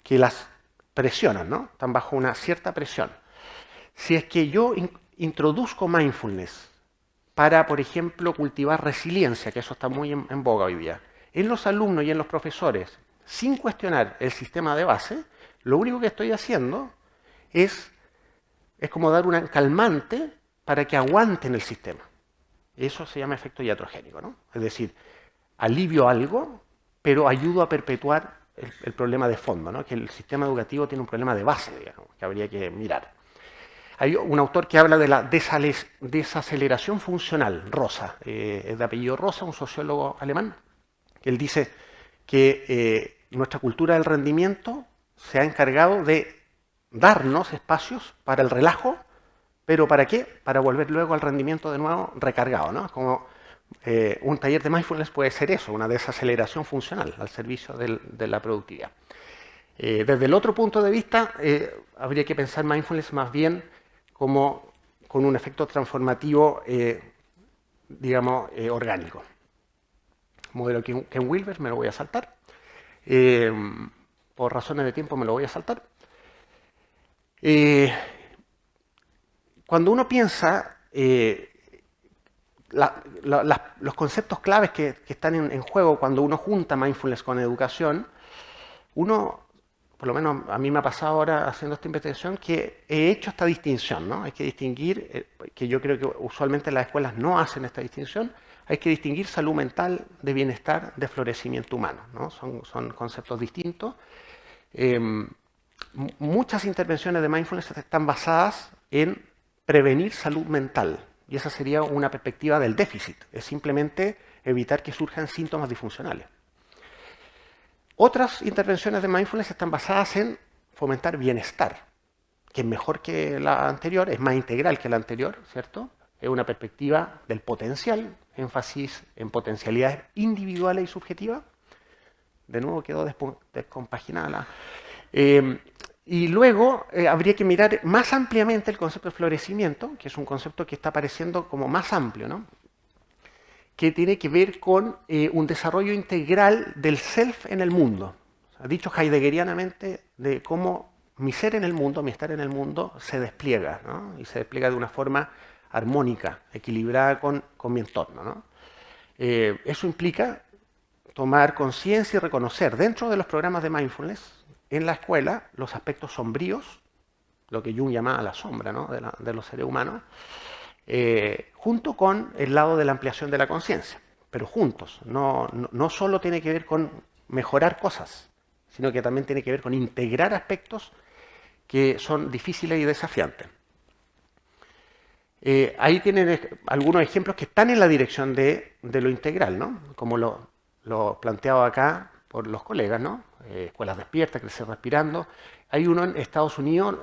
[SPEAKER 7] que las presionan, ¿no? Están bajo una cierta presión. Si es que yo introduzco mindfulness para, por ejemplo, cultivar resiliencia, que eso está muy en boga hoy día, en los alumnos y en los profesores, sin cuestionar el sistema de base, lo único que estoy haciendo es como dar un calmante para que aguanten el sistema. Eso se llama efecto iatrogénico, ¿no? Es decir, alivio algo, pero ayudo a perpetuar el problema de fondo, ¿no? Que el sistema educativo tiene un problema de base, digamos, que habría que mirar. Hay un autor que habla de la desaceleración funcional, Rosa, es de apellido Rosa, un sociólogo alemán, que él dice que nuestra cultura del rendimiento se ha encargado de darnos espacios para el relajo, pero ¿para qué? Para volver luego al rendimiento de nuevo recargado, ¿no? Como un taller de mindfulness puede ser eso, una desaceleración funcional al servicio de la productividad. Desde el otro punto de vista, habría que pensar mindfulness más bien como con un efecto transformativo, digamos, orgánico. Modelo Ken Wilber, me lo voy a saltar. Por razones de tiempo me lo voy a saltar. Cuando uno piensa los conceptos claves que están en juego cuando uno junta mindfulness con educación, uno, por lo menos a mí me ha pasado ahora haciendo esta investigación, que he hecho esta distinción, ¿no? Hay que distinguir, que yo creo que usualmente las escuelas no hacen esta distinción, hay que distinguir salud mental de bienestar, de florecimiento humano, ¿no? Son conceptos distintos. Muchas intervenciones de mindfulness están basadas en prevenir salud mental, y esa sería una perspectiva del déficit, es simplemente evitar que surjan síntomas disfuncionales. Otras intervenciones de mindfulness están basadas en fomentar bienestar, que es mejor que la anterior, es más integral que la anterior, ¿cierto? Es una perspectiva del potencial, énfasis en potencialidades individuales y subjetivas. De nuevo quedó descompaginada. Y luego habría que mirar más ampliamente el concepto de florecimiento, que es un concepto que está apareciendo como más amplio, ¿no? Que tiene que ver con un desarrollo integral del self en el mundo. O sea, dicho heideggerianamente, de cómo mi ser en el mundo, mi estar en el mundo, se despliega, ¿no? Y se despliega de una forma armónica, equilibrada con mi entorno, ¿no? Eso implica tomar conciencia y reconocer dentro de los programas de mindfulness en la escuela los aspectos sombríos, lo que Jung llamaba la sombra, ¿no? de los seres humanos, junto con el lado de la ampliación de la conciencia, pero juntos. No solo tiene que ver con mejorar cosas, sino que también tiene que ver con integrar aspectos que son difíciles y desafiantes. Ahí tienen algunos ejemplos que están en la dirección de lo integral, ¿no? Como lo planteado acá por los colegas, ¿no? Escuelas despiertas, crecer respirando. Hay uno en Estados Unidos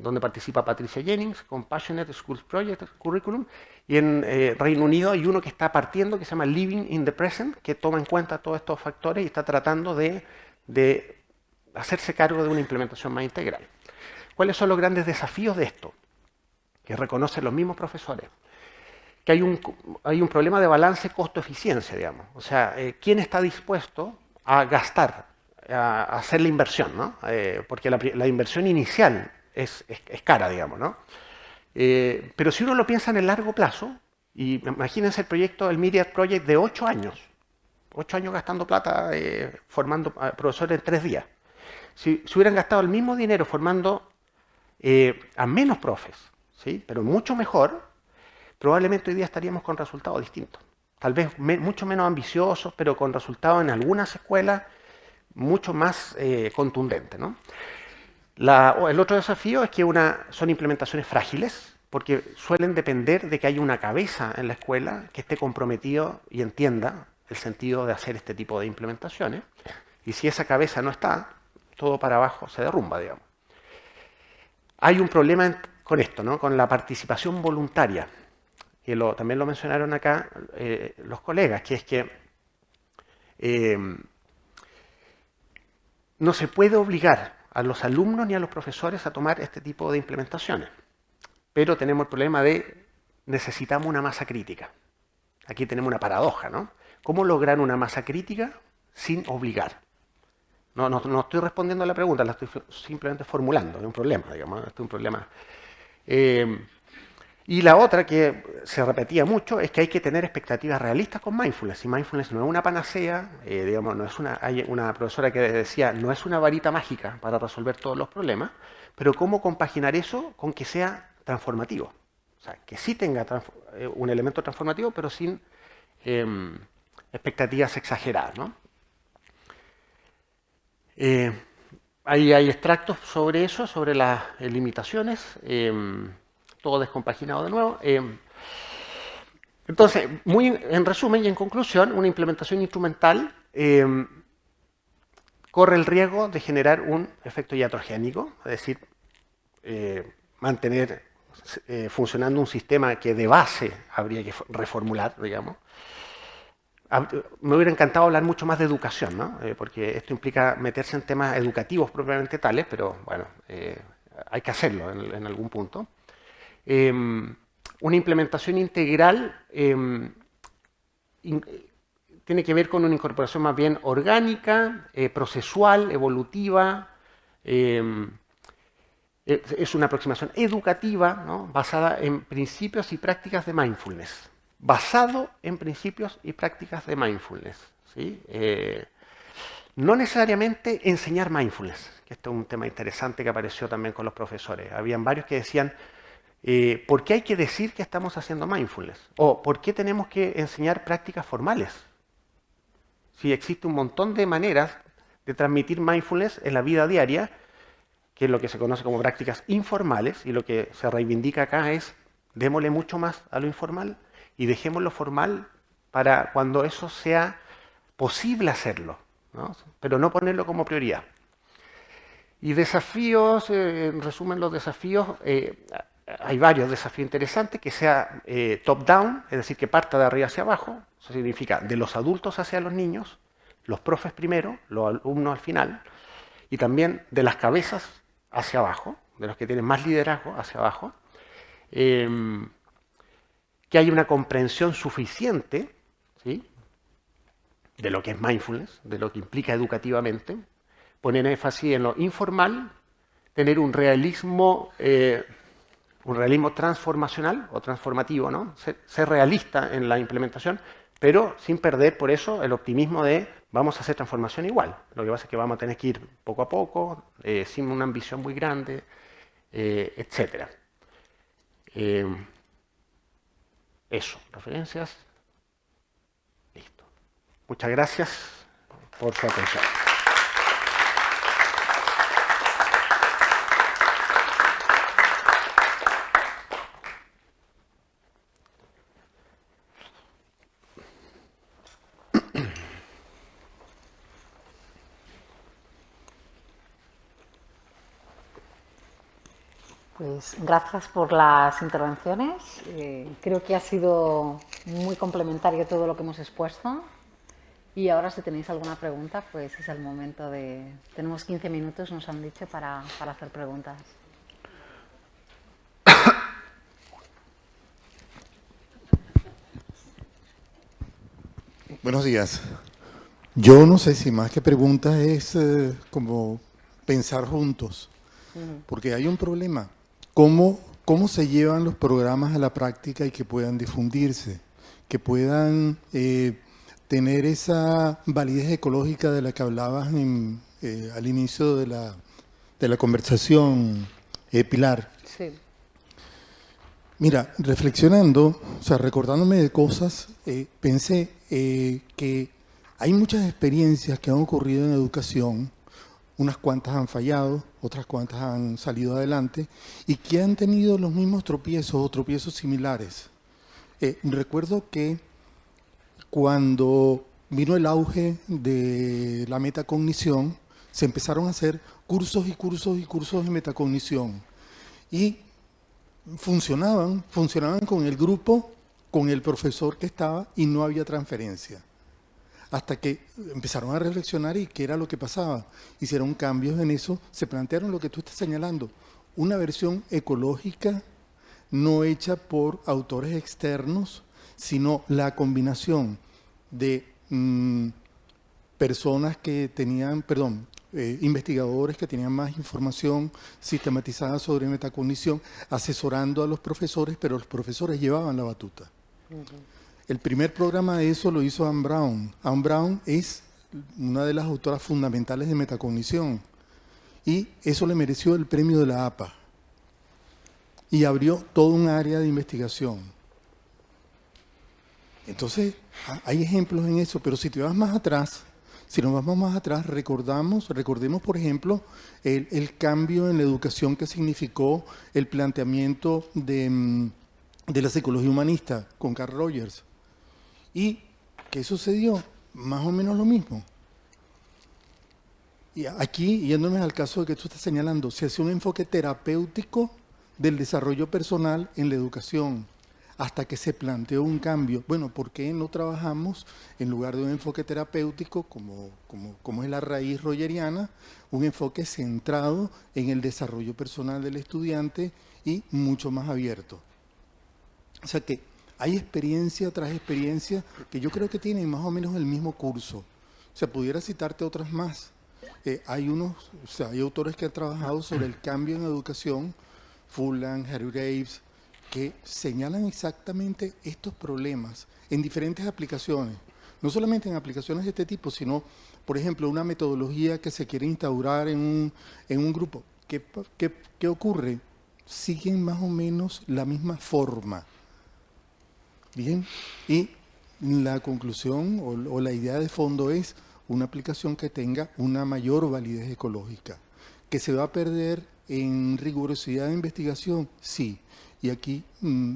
[SPEAKER 7] donde participa Patricia Jennings, Compassionate Schools Project Curriculum, y en Reino Unido hay uno que está partiendo que se llama Living in the Present, que toma en cuenta todos estos factores y está tratando de hacerse cargo de una implementación más integral. ¿Cuáles son los grandes desafíos de esto? Que reconocen los mismos profesores. Que hay un problema de balance costo-eficiencia, digamos. O sea, ¿quién está dispuesto a gastar, a hacer la inversión, ¿no? Porque la inversión inicial es cara, digamos, ¿no? Pero si uno lo piensa en el largo plazo, y imagínense el proyecto, el Myriad Project de 8 años. 8 años gastando plata, formando profesores en 3 días. Si hubieran gastado el mismo dinero formando a menos profes, ¿sí? Pero mucho mejor, probablemente hoy día estaríamos con resultados distintos. Tal vez mucho menos ambiciosos, pero con resultados en algunas escuelas mucho más contundentes, ¿no? El otro desafío es que son implementaciones frágiles, porque suelen depender de que haya una cabeza en la escuela que esté comprometido y entienda el sentido de hacer este tipo de implementaciones. Y si esa cabeza no está, todo para abajo se derrumba, digamos. Hay un problema con esto, ¿no? Con la participación voluntaria, que también lo mencionaron acá los colegas, que es que no se puede obligar a los alumnos ni a los profesores a tomar este tipo de implementaciones. Pero tenemos el problema de necesitamos una masa crítica. Aquí tenemos una paradoja, ¿no? ¿Cómo lograr una masa crítica sin obligar? No estoy respondiendo a la pregunta, la estoy simplemente formulando. Es un problema, digamos, es un problema. Y la otra que se repetía mucho es que hay que tener expectativas realistas con mindfulness. Y mindfulness no es una panacea, digamos, hay una profesora que decía, no es una varita mágica para resolver todos los problemas, pero cómo compaginar eso con que sea transformativo. O sea, que sí tenga un elemento transformativo, pero sin expectativas exageradas, ¿no? Ahí hay extractos sobre eso, sobre las limitaciones, todo descompaginado de nuevo. Entonces, muy en resumen y en conclusión, una implementación instrumental corre el riesgo de generar un efecto iatrogénico, es decir, mantener funcionando un sistema que de base habría que reformular, digamos. Me hubiera encantado hablar mucho más de educación, ¿no? Porque esto implica meterse en temas educativos propiamente tales, pero bueno, hay que hacerlo en algún punto. Una implementación integral tiene que ver con una incorporación más bien orgánica, procesual, evolutiva. Es una aproximación educativa, ¿no? Basada en principios y prácticas de mindfulness. Basado en principios y prácticas de mindfulness, ¿sí? No necesariamente enseñar mindfulness, que esto es un tema interesante que apareció también con los profesores. Habían varios que decían, ¿por qué hay que decir que estamos haciendo mindfulness? O ¿por qué tenemos que enseñar prácticas formales? Si existe un montón de maneras de transmitir mindfulness en la vida diaria, que es lo que se conoce como prácticas informales, y lo que se reivindica acá es, démosle mucho más a lo informal, y dejemos lo formal para cuando eso sea posible hacerlo, ¿no? Pero no ponerlo como prioridad. Y desafíos, en resumen los desafíos, hay varios desafíos interesantes, que sea top-down, es decir, que parta de arriba hacia abajo, eso significa de los adultos hacia los niños, los profes primero, los alumnos al final, y también de las cabezas hacia abajo, de los que tienen más liderazgo hacia abajo, que haya una comprensión suficiente, ¿sí?, de lo que es mindfulness, de lo que implica educativamente, poner énfasis en lo informal, tener un realismo transformacional o transformativo, ¿no? Ser realista en la implementación, pero sin perder por eso el optimismo de vamos a hacer transformación igual. Lo que pasa es que vamos a tener que ir poco a poco, sin una ambición muy grande, etc. Eso, referencias. Listo. Muchas gracias por su atención.
[SPEAKER 1] Pues gracias por las intervenciones. Creo que ha sido muy complementario todo lo que hemos expuesto. Y ahora, si tenéis alguna pregunta, pues es el momento de... Tenemos 15 minutos, nos han dicho, para hacer preguntas.
[SPEAKER 8] Buenos días. Yo no sé si más que preguntas es como pensar juntos, porque hay un problema. ¿Cómo se llevan los programas a la práctica y que puedan difundirse, que puedan tener esa validez ecológica de la que hablabas al inicio de la conversación, Pilar?
[SPEAKER 1] Sí.
[SPEAKER 8] Mira, reflexionando, o sea, recordándome de cosas, pensé que hay muchas experiencias que han ocurrido en educación, unas cuantas han fallado, otras cuantas han salido adelante, y que han tenido los mismos tropiezos o tropiezos similares. Recuerdo que cuando vino el auge de la metacognición, se empezaron a hacer cursos y cursos y cursos de metacognición. Y funcionaban con el grupo, con el profesor que estaba, y no había transferencia. Hasta que empezaron a reflexionar y qué era lo que pasaba. Hicieron cambios en eso, se plantearon lo que tú estás señalando, una versión ecológica no hecha por autores externos, sino la combinación de personas que tenían, investigadores que tenían más información sistematizada sobre metacognición, asesorando a los profesores, pero los profesores llevaban la batuta. El primer programa de eso lo hizo Anne Brown. Anne Brown es una de las autoras fundamentales de metacognición y eso le mereció el premio de la APA y abrió todo un área de investigación. Entonces, hay ejemplos en eso, pero si te vas más atrás, si nos vamos más atrás, recordemos, por ejemplo, el cambio en la educación que significó el planteamiento de la psicología humanista con Carl Rogers. ¿Y qué sucedió? Más o menos lo mismo. Y aquí, yéndonos al caso que tú estás señalando, se hace un enfoque terapéutico del desarrollo personal en la educación, hasta que se planteó un cambio. Bueno, ¿por qué no trabajamos, en lugar de un enfoque terapéutico, como es la raíz rogeriana, un enfoque centrado en el desarrollo personal del estudiante y mucho más abierto? O sea que hay experiencia tras experiencia que yo creo que tienen más o menos el mismo curso. O sea, pudiera citarte otras más. Hay autores que han trabajado sobre el cambio en educación, Fulham, Harry Graves, que señalan exactamente estos problemas en diferentes aplicaciones. No solamente en aplicaciones de este tipo, sino, por ejemplo, una metodología que se quiere instaurar en un grupo. ¿Qué ocurre? Siguen más o menos la misma forma. Bien, y la conclusión o la idea de fondo es una aplicación que tenga una mayor validez ecológica. ¿Que se va a perder en rigurosidad de investigación? Sí. Y aquí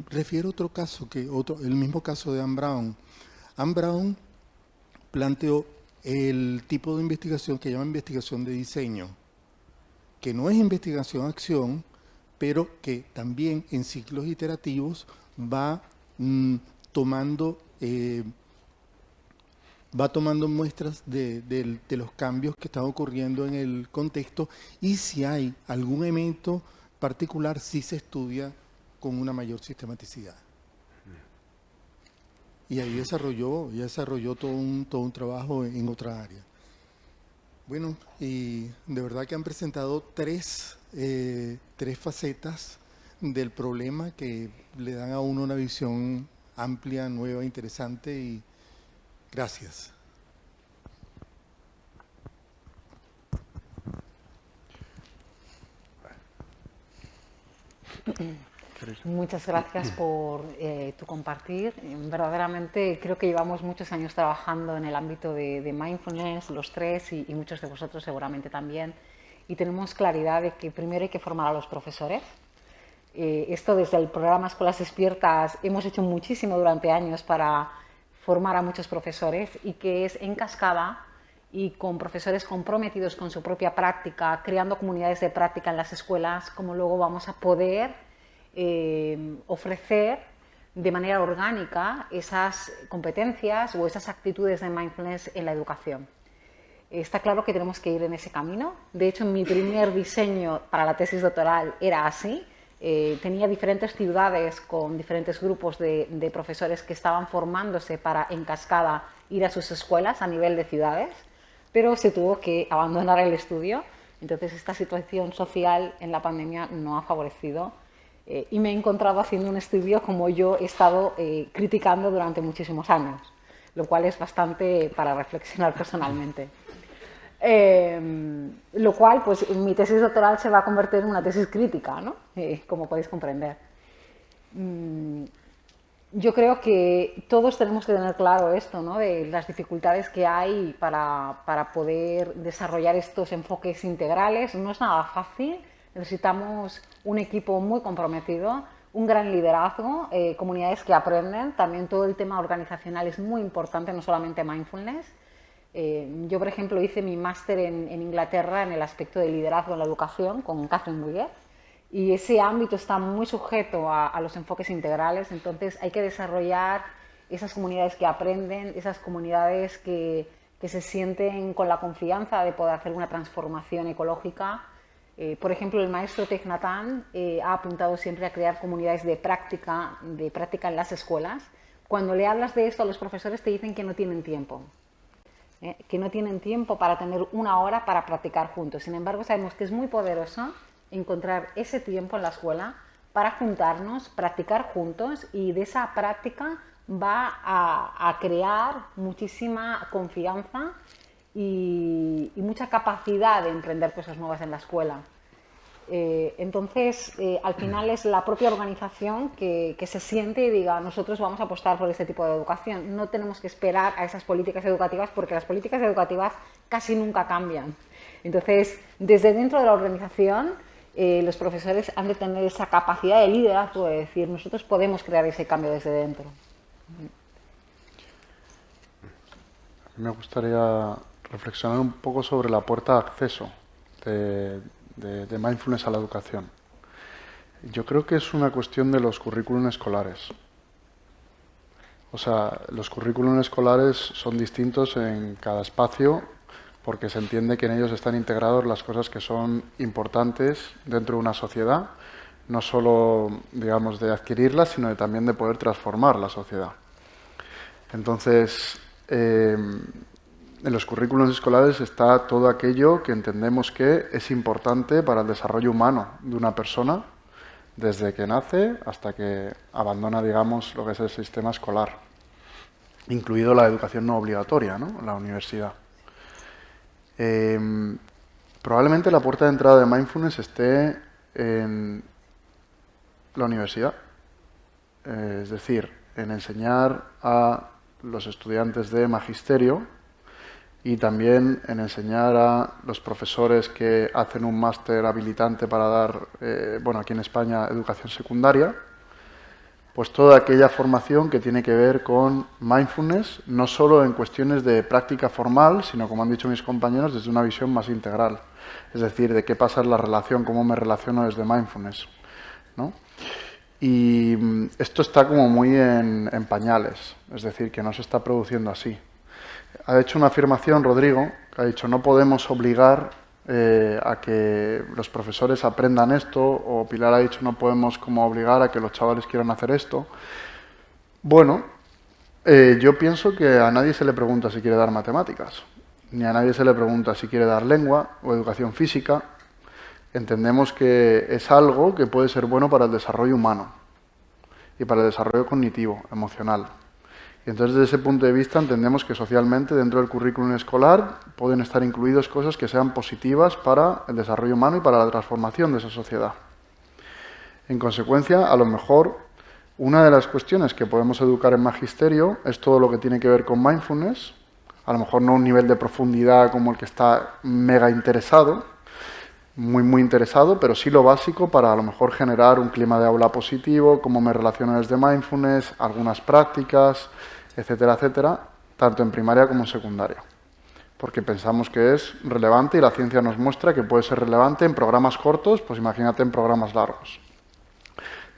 [SPEAKER 8] refiero otro caso, el mismo caso de Anne Brown. Anne Brown planteó el tipo de investigación que llama investigación de diseño, que no es investigación-acción, pero que también en ciclos iterativos va tomando muestras de los cambios que están ocurriendo en el contexto, y si hay algún elemento particular, sí se estudia con una mayor sistematicidad. Y ahí desarrolló todo un trabajo en otra área. Bueno, y de verdad que han presentado tres facetas del problema que le dan a uno una visión amplia, nueva, interesante, y gracias.
[SPEAKER 1] Muchas gracias por tu compartir. Verdaderamente creo que llevamos muchos años trabajando en el ámbito de mindfulness, los tres, y muchos de vosotros seguramente también. Y tenemos claridad de que primero hay que formar a los profesores. Esto desde el programa Escuelas Despiertas hemos hecho muchísimo durante años para formar a muchos profesores, y que es en cascada y con profesores comprometidos con su propia práctica, creando comunidades de práctica en las escuelas, como luego vamos a poder ofrecer de manera orgánica esas competencias o esas actitudes de mindfulness en la educación. Está claro que tenemos que ir en ese camino. De hecho, mi primer diseño para la tesis doctoral era así. Tenía diferentes ciudades con diferentes grupos de profesores que estaban formándose para, en cascada, ir a sus escuelas a nivel de ciudades, pero se tuvo que abandonar el estudio. Entonces, esta situación social en la pandemia no ha favorecido y me he encontrado haciendo un estudio como yo he estado criticando durante muchísimos años, lo cual es bastante para reflexionar personalmente. Lo cual, pues mi tesis doctoral se va a convertir en una tesis crítica, ¿no? Como podéis comprender. Yo creo que todos tenemos que tener claro esto, ¿no? De las dificultades que hay para poder desarrollar estos enfoques integrales. No es nada fácil, necesitamos un equipo muy comprometido, un gran liderazgo, comunidades que aprenden. También todo el tema organizacional es muy importante, no solamente mindfulness. Yo, por ejemplo, hice mi máster en Inglaterra en el aspecto de liderazgo en la educación con Catherine Wigger, y ese ámbito está muy sujeto a los enfoques integrales. Entonces hay que desarrollar esas comunidades que aprenden, esas comunidades que se sienten con la confianza de poder hacer una transformación ecológica. Por ejemplo, el maestro Thich Nhat Hanh ha apuntado siempre a crear comunidades de práctica en las escuelas. Cuando le hablas de esto a los profesores te dicen que no tienen tiempo. Que no tienen tiempo para tener una hora para practicar juntos. Sin embargo, sabemos que es muy poderoso encontrar ese tiempo en la escuela para juntarnos, practicar juntos, y de esa práctica va a crear muchísima confianza y mucha capacidad de emprender cosas nuevas en la escuela. Entonces, al final es la propia organización que se siente y diga, nosotros vamos a apostar por este tipo de educación. No tenemos que esperar a esas políticas educativas, porque las políticas educativas casi nunca cambian. Entonces, desde dentro de la organización, los profesores han de tener esa capacidad de liderazgo, de decir, nosotros podemos crear ese cambio desde dentro.
[SPEAKER 2] Me gustaría reflexionar un poco sobre la puerta de acceso de mindfulness a la educación. Yo creo que es una cuestión de los currículum escolares. O sea, los currículum escolares son distintos en cada espacio porque se entiende que en ellos están integrados las cosas que son importantes dentro de una sociedad, no solo, digamos, de adquirirlas, sino también de poder transformar la sociedad. Entonces, en los currículos escolares está todo aquello que entendemos que es importante para el desarrollo humano de una persona, desde que nace hasta que abandona, digamos, lo que es el sistema escolar, incluido la educación no obligatoria, ¿no? La universidad. Probablemente la puerta de entrada de mindfulness esté en la universidad, es decir, en enseñar a los estudiantes de magisterio y también en enseñar a los profesores que hacen un máster habilitante para dar, bueno, aquí en España, educación secundaria, pues toda aquella formación que tiene que ver con mindfulness, no solo en cuestiones de práctica formal, sino, como han dicho mis compañeros, desde una visión más integral. Es decir, de qué pasa en la relación, cómo me relaciono desde mindfulness, ¿no? Y esto está como muy en pañales, es decir, que no se está produciendo así. Ha hecho una afirmación, Rodrigo, que ha dicho, no podemos obligar a que los profesores aprendan esto, o Pilar ha dicho, no podemos como obligar a que los chavales quieran hacer esto. Bueno, yo pienso que a nadie se le pregunta si quiere dar matemáticas, ni a nadie se le pregunta si quiere dar lengua o educación física. Entendemos que es algo que puede ser bueno para el desarrollo humano y para el desarrollo cognitivo, emocional. Y entonces, desde ese punto de vista, entendemos que socialmente, dentro del currículum escolar, pueden estar incluidas cosas que sean positivas para el desarrollo humano y para la transformación de esa sociedad. En consecuencia, a lo mejor, una de las cuestiones que podemos educar en magisterio es todo lo que tiene que ver con mindfulness, a lo mejor no a un nivel de profundidad como el que está mega interesado, muy interesado, pero sí lo básico para a lo mejor generar un clima de aula positivo, cómo me relaciono desde mindfulness, algunas prácticas, etcétera, etcétera, tanto en primaria como en secundaria. Porque pensamos que es relevante y la ciencia nos muestra que puede ser relevante en programas cortos, pues imagínate en programas largos.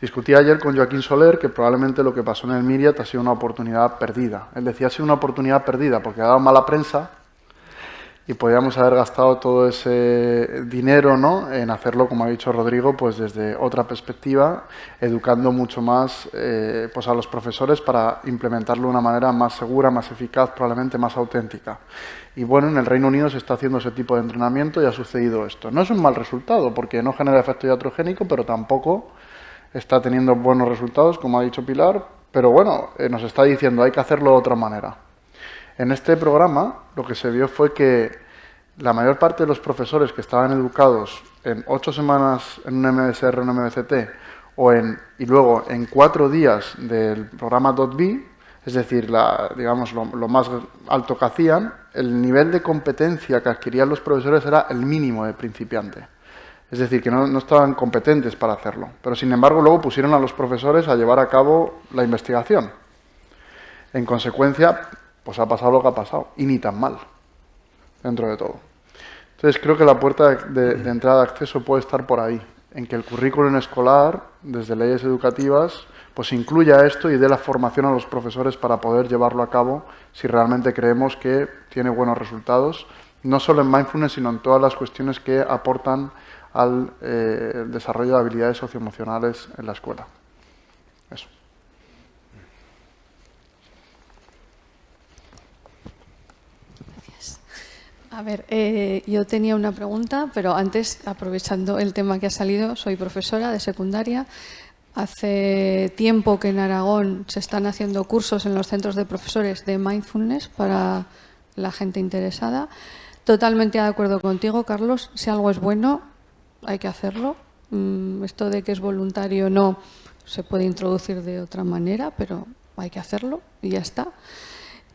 [SPEAKER 2] Discutí ayer con Joaquín Soler que probablemente lo que pasó en el Miriat ha sido una oportunidad perdida. Él decía, ha sido una oportunidad perdida porque ha dado mala prensa, y podríamos haber gastado todo ese dinero, ¿no?, en hacerlo, como ha dicho Rodrigo, pues desde otra perspectiva, educando mucho más pues a los profesores para implementarlo de una manera más segura, más eficaz, probablemente más auténtica. Y bueno, en el Reino Unido se está haciendo ese tipo de entrenamiento y ha sucedido esto. No es un mal resultado porque no genera efecto iatrogénico, pero tampoco está teniendo buenos resultados, como ha dicho Pilar, pero bueno, nos está diciendo hay que hacerlo de otra manera. En este programa lo que se vio fue que la mayor parte de los profesores que estaban educados en 8 semanas en un MBSR o un MBCT y luego en 4 días del programa .B, es decir, digamos lo más alto que hacían, el nivel de competencia que adquirían los profesores era el mínimo de principiante. Es decir, que no estaban competentes para hacerlo. Pero sin embargo luego pusieron a los profesores a llevar a cabo la investigación. En consecuencia, pues ha pasado lo que ha pasado, y ni tan mal, dentro de todo. Entonces creo que la puerta de entrada de acceso puede estar por ahí, en que el currículum escolar, desde leyes educativas, pues incluya esto y dé la formación a los profesores para poder llevarlo a cabo si realmente creemos que tiene buenos resultados, no solo en mindfulness, sino en todas las cuestiones que aportan al desarrollo de habilidades socioemocionales en la escuela. Eso.
[SPEAKER 9] A ver, yo tenía una pregunta, pero antes, aprovechando el tema que ha salido, soy profesora de secundaria. Hace tiempo que en Aragón se están haciendo cursos en los centros de profesores de mindfulness para la gente interesada. Totalmente de acuerdo contigo, Carlos. Si algo es bueno, hay que hacerlo. Esto de que es voluntario no se puede introducir de otra manera, pero hay que hacerlo y ya está.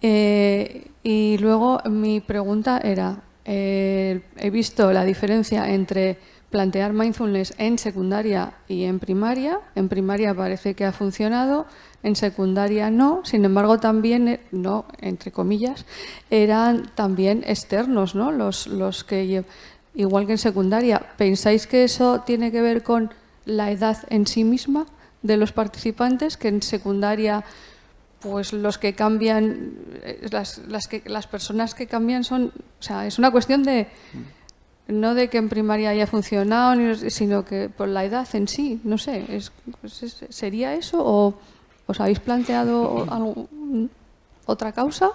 [SPEAKER 9] Y luego mi pregunta era, he visto la diferencia entre plantear mindfulness en secundaria y en primaria. En primaria parece que ha funcionado, en secundaria no. Sin embargo, también, no, entre comillas, eran también externos, ¿no? Los que, igual que en secundaria, ¿pensáis que eso tiene que ver con la edad en sí misma de los participantes? Que en secundaria, pues los que cambian, las personas que cambian son, o sea, es una cuestión de, no de que en primaria haya funcionado, sino que por la edad en sí, no sé, ¿sería eso o os habéis planteado otra causa?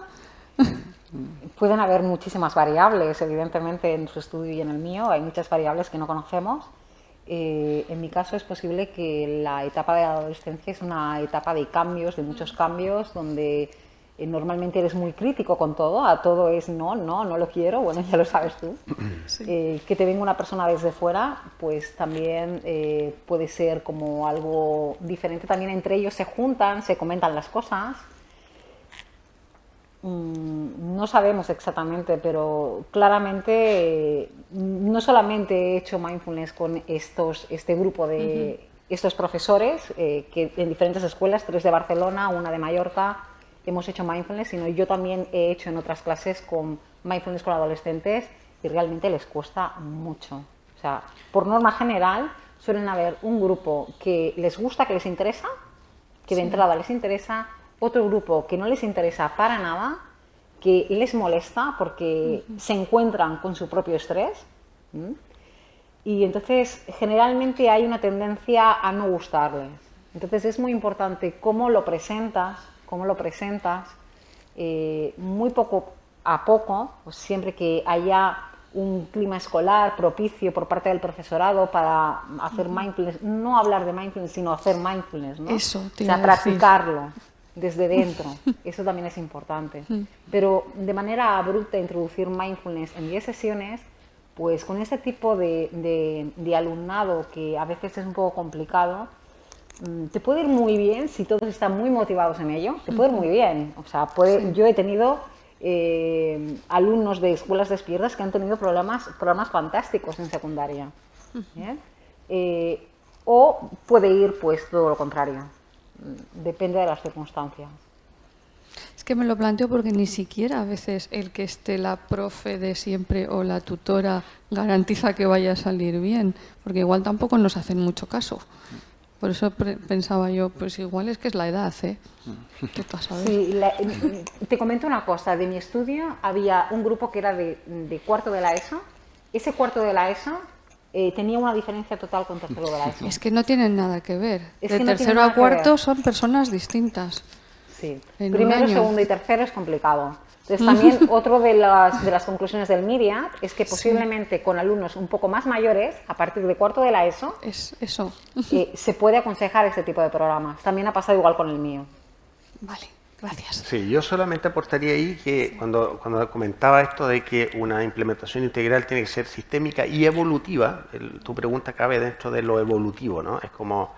[SPEAKER 1] Pueden haber muchísimas variables, evidentemente en su estudio y en el mío hay muchas variables que no conocemos. En mi caso es posible que la etapa de la adolescencia es una etapa de cambios, de muchos cambios, donde normalmente eres muy crítico con todo, a todo es no lo quiero, bueno, ya lo sabes tú. Sí. Que te venga una persona desde fuera, pues también puede ser como algo diferente, también entre ellos se juntan, se comentan las cosas. No sabemos exactamente, pero claramente no solamente he hecho mindfulness con este grupo de estos profesores, que en diferentes escuelas, 3 de Barcelona, 1 de Mallorca, hemos hecho mindfulness, sino yo también he hecho en otras clases con mindfulness con adolescentes y realmente les cuesta mucho. O sea, por norma general suelen haber un grupo que les gusta, que les interesa, que de entrada les interesa, otro grupo que no les interesa para nada, que les molesta porque se encuentran con su propio estrés. Y entonces generalmente hay una tendencia a no gustarles. Entonces es muy importante cómo lo presentas, muy poco a poco, pues siempre que haya un clima escolar propicio por parte del profesorado para hacer mindfulness, no hablar de mindfulness, sino hacer mindfulness, ¿no?
[SPEAKER 9] Eso,
[SPEAKER 1] o sea, practicarlo desde dentro, eso también es importante. Pero de manera abrupta introducir mindfulness en 10 sesiones, pues con este tipo de alumnado que a veces es un poco complicado, te puede ir muy bien si todos están muy motivados en ello, te puede ir muy bien. O sea, yo he tenido alumnos de escuelas despiertas que han tenido problemas fantásticos en secundaria. O puede ir pues todo lo contrario. Depende de las circunstancias.
[SPEAKER 9] Es que me lo planteo porque ni siquiera a veces el que esté la profe de siempre o la tutora garantiza que vaya a salir bien, porque igual tampoco nos hacen mucho caso. Por eso pensaba yo, pues igual es que es la edad, ¿eh? ¿Qué pasa?
[SPEAKER 1] Sí, te comento una cosa. De mi estudio había un grupo que era de cuarto de la ESO. Ese cuarto de la ESO tenía una diferencia total con tercero de la ESO.
[SPEAKER 9] Es que no tienen nada que ver.
[SPEAKER 1] Es
[SPEAKER 9] De
[SPEAKER 1] que no tienen
[SPEAKER 9] tercero
[SPEAKER 1] nada
[SPEAKER 9] a
[SPEAKER 1] que
[SPEAKER 9] cuarto
[SPEAKER 1] ver.
[SPEAKER 9] son personas distintas.
[SPEAKER 1] Sí.
[SPEAKER 9] En un
[SPEAKER 1] Primero,
[SPEAKER 9] año.
[SPEAKER 1] segundo y tercero es complicado. Entonces, también otro de las conclusiones del MIRIAD es que posiblemente con alumnos un poco más mayores, a partir de cuarto de la ESO,
[SPEAKER 9] Es eso.
[SPEAKER 1] se puede aconsejar este tipo de programas. También ha pasado igual con el mío.
[SPEAKER 9] Vale, gracias.
[SPEAKER 7] Sí, yo solamente aportaría ahí que cuando comentaba esto de que una implementación integral tiene que ser sistémica y evolutiva, tu pregunta cabe dentro de lo evolutivo, ¿no? Es como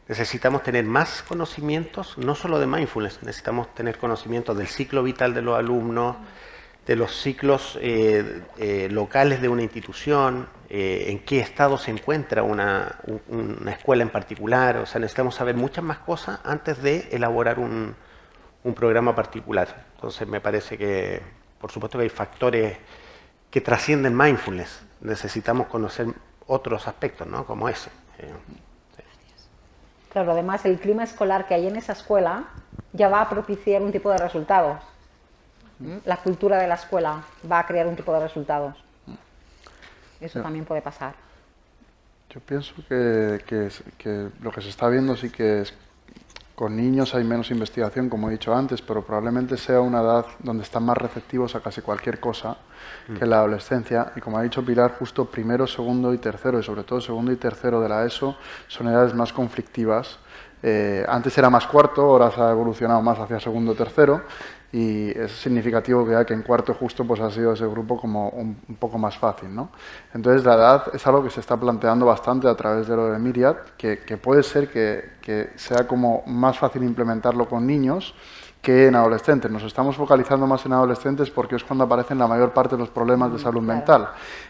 [SPEAKER 7] necesitamos tener más conocimientos, no solo de mindfulness, necesitamos tener conocimientos del ciclo vital de los alumnos, de los ciclos locales de una institución, en qué estado se encuentra una escuela en particular. O sea, necesitamos saber muchas más cosas antes de elaborar un programa particular. Entonces me parece que, por supuesto que hay factores que trascienden mindfulness. Necesitamos conocer otros aspectos, ¿no? Como ese.
[SPEAKER 1] Claro, además el clima escolar que hay en esa escuela ya va a propiciar un tipo de resultados. La cultura de la escuela va a crear un tipo de resultados. Eso también puede pasar.
[SPEAKER 2] Yo pienso que lo que se está viendo sí que es con niños hay menos investigación, como he dicho antes, pero probablemente sea una edad donde están más receptivos a casi cualquier cosa que la adolescencia. Y como ha dicho Pilar, justo primero, segundo y tercero, y sobre todo segundo y tercero de la ESO, son edades más conflictivas. Antes era más cuarto, ahora se ha evolucionado más hacia segundo, tercero, y es significativo que en cuarto justo pues ha sido ese grupo como un poco más fácil, ¿no? Entonces la edad es algo que se está planteando bastante a través de lo de Myriad, que puede ser que sea como más fácil implementarlo con niños que en adolescentes. Nos estamos focalizando más en adolescentes porque es cuando aparecen la mayor parte de los problemas de salud mental.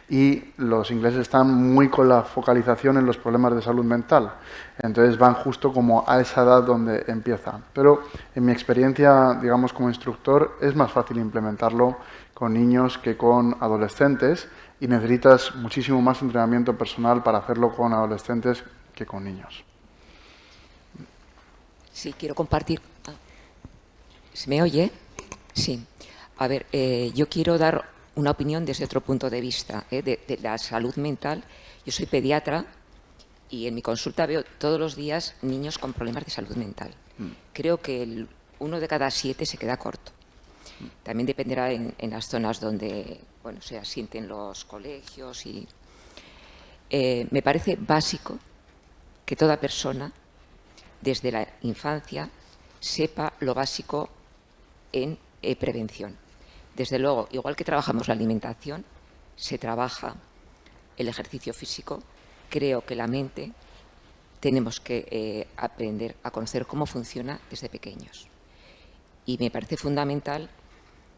[SPEAKER 2] Y los ingleses están muy con la focalización en los problemas de salud mental. Entonces van justo como a esa edad donde empieza. Pero en mi experiencia, digamos, como instructor, es más fácil implementarlo con niños que con adolescentes y necesitas muchísimo más entrenamiento personal para hacerlo con adolescentes que con niños.
[SPEAKER 10] Sí, quiero compartir. ¿Se me oye? Sí. A ver, yo quiero dar una opinión desde otro punto de vista, de la salud mental. Yo soy pediatra y en mi consulta veo todos los días niños con problemas de salud mental. Creo que 1 de cada 7 se queda corto. También dependerá en las zonas donde se asienten los colegios. Y me parece básico que toda persona, desde la infancia, sepa lo básico en prevención. Desde luego, igual que trabajamos la alimentación, se trabaja el ejercicio físico. Creo que la mente tenemos que aprender a conocer cómo funciona desde pequeños. Y me parece fundamental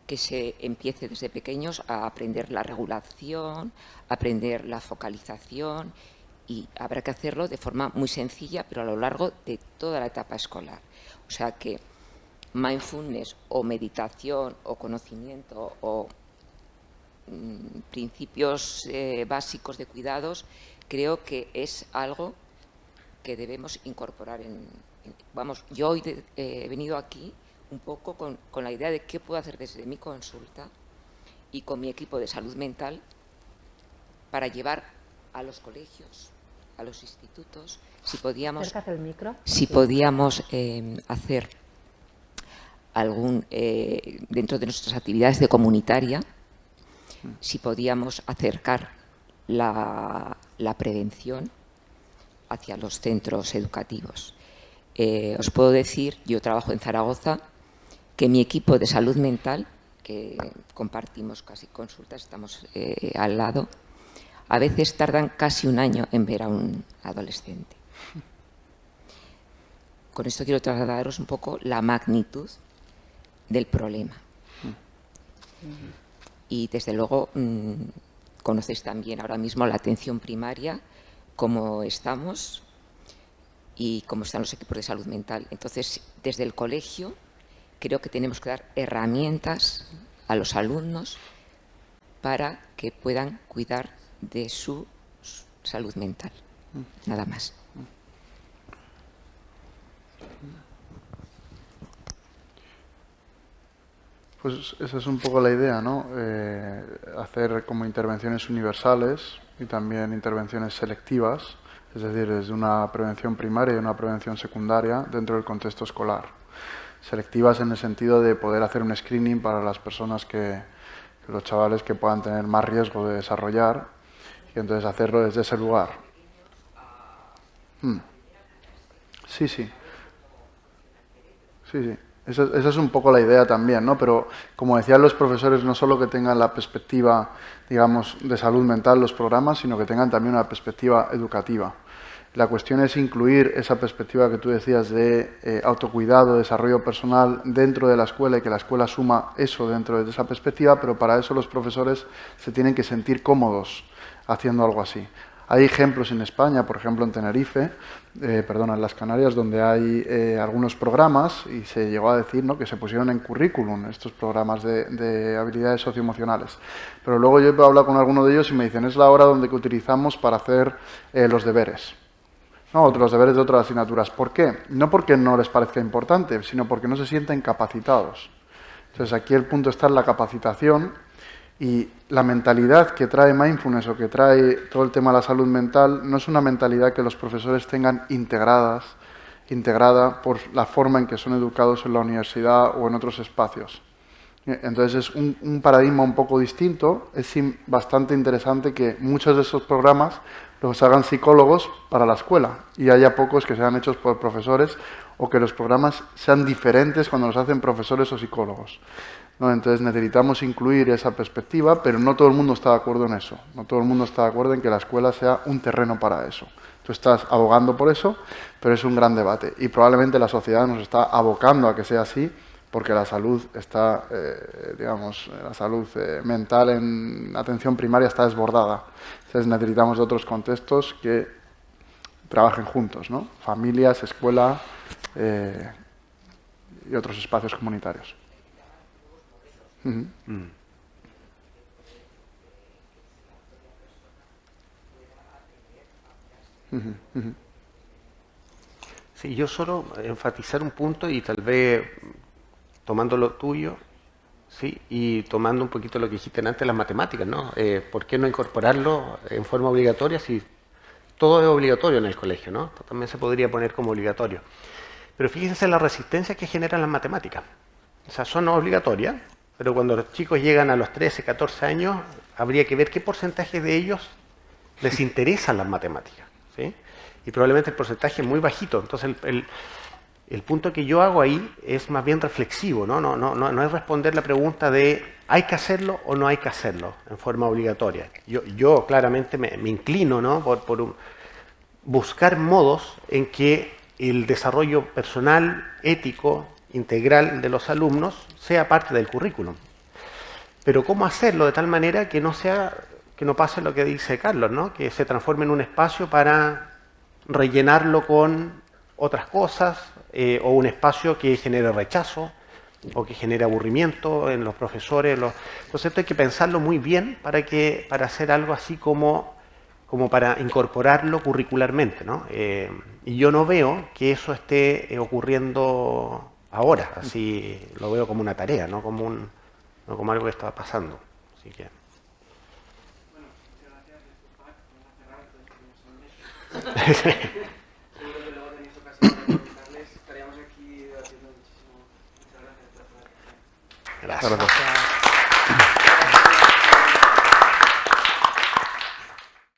[SPEAKER 10] que se empiece desde pequeños a aprender la regulación, a aprender la focalización, y habrá que hacerlo de forma muy sencilla, pero a lo largo de toda la etapa escolar. O sea que mindfulness o meditación o conocimiento o principios básicos de cuidados, creo que es algo que debemos incorporar yo hoy he venido aquí un poco con la idea de qué puedo hacer desde mi consulta y con mi equipo de salud mental para llevar a los colegios, a los institutos, si podíamos hacer algún, dentro de nuestras actividades de comunitaria, si podíamos acercar la prevención hacia los centros educativos. Os puedo decir, yo trabajo en Zaragoza, que mi equipo de salud mental, que compartimos casi consultas, estamos al lado, a veces tardan casi un año en ver a un adolescente. Con esto quiero trasladaros un poco la magnitud del problema. Y desde luego conocéis también ahora mismo la atención primaria, cómo estamos y cómo están los equipos de salud mental. Entonces, desde el colegio creo que tenemos que dar herramientas a los alumnos para que puedan cuidar de su salud mental. Nada más.
[SPEAKER 2] Pues esa es un poco la idea, ¿no? Hacer como intervenciones universales y también intervenciones selectivas, es decir, desde una prevención primaria y una prevención secundaria dentro del contexto escolar. Selectivas en el sentido de poder hacer un screening para las personas los chavales que puedan tener más riesgo de desarrollar y entonces hacerlo desde ese lugar. Sí, sí. Sí, sí. Esa es un poco la idea también, ¿no? Pero, como decían los profesores, no solo que tengan la perspectiva, digamos, de salud mental los programas, sino que tengan también una perspectiva educativa. La cuestión es incluir esa perspectiva que tú decías de autocuidado, desarrollo personal dentro de la escuela y que la escuela asuma eso dentro de esa perspectiva, pero para eso los profesores se tienen que sentir cómodos haciendo algo así. Hay ejemplos en España, por ejemplo en Tenerife, en las Canarias, donde hay algunos programas y se llegó a decir, ¿no?, que se pusieron en currículum estos programas de habilidades socioemocionales. Pero luego yo he hablado con alguno de ellos y me dicen, es la hora donde que utilizamos para hacer los deberes. No, los deberes de otras asignaturas. ¿Por qué? No porque no les parezca importante, sino porque no se sienten capacitados. Entonces aquí el punto está en la capacitación. Y la mentalidad que trae mindfulness o que trae todo el tema de la salud mental no es una mentalidad que los profesores tengan integrada por la forma en que son educados en la universidad o en otros espacios. Entonces es un paradigma un poco distinto. Es bastante interesante que muchos de esos programas los hagan psicólogos para la escuela y haya pocos que sean hechos por profesores o que los programas sean diferentes cuando los hacen profesores o psicólogos, ¿no? Entonces necesitamos incluir esa perspectiva, pero no todo el mundo está de acuerdo en eso. No todo el mundo está de acuerdo en que la escuela sea un terreno para eso. Tú estás abogando por eso, pero es un gran debate. Y probablemente la sociedad nos está abocando a que sea así, porque la salud está, la salud mental en atención primaria está desbordada. Entonces necesitamos de otros contextos que trabajen juntos, ¿no? Familias, escuela y otros espacios comunitarios.
[SPEAKER 7] Sí, yo solo enfatizar un punto y tal vez tomando lo tuyo, sí, y tomando un poquito lo que dijiste antes, las matemáticas, ¿no? ¿Por qué no incorporarlo en forma obligatoria si todo es obligatorio en el colegio, ¿no? También se podría poner como obligatorio. Pero fíjense la resistencia que generan las matemáticas. O sea, son obligatorias, pero cuando los chicos llegan a los 13, 14 años, habría que ver qué porcentaje de ellos les interesan las matemáticas, ¿sí? Y probablemente el porcentaje es muy bajito. Entonces, el punto que yo hago ahí es más bien reflexivo, ¿no? No es responder la pregunta de ¿hay que hacerlo o no hay que hacerlo en forma obligatoria? Yo claramente me inclino, ¿no?, por buscar modos en que el desarrollo personal, ético, integral de los alumnos sea parte del currículum. Pero ¿cómo hacerlo de tal manera que no pase lo que dice Carlos, ¿no?, que se transforme en un espacio para rellenarlo con otras cosas o un espacio que genere rechazo o que genere aburrimiento en los profesores? Entonces esto hay que pensarlo muy bien para hacer algo así como para incorporarlo curricularmente, ¿no? Y yo no veo que eso esté ocurriendo ahora, así lo veo como una tarea, no como algo que está pasando. Así que...
[SPEAKER 11] Bueno, muchas gracias. Seguro que luego tenéis ocasión de preguntarles. Estaríamos aquí haciendo muchísimo. Muchas gracias.
[SPEAKER 7] Gracias.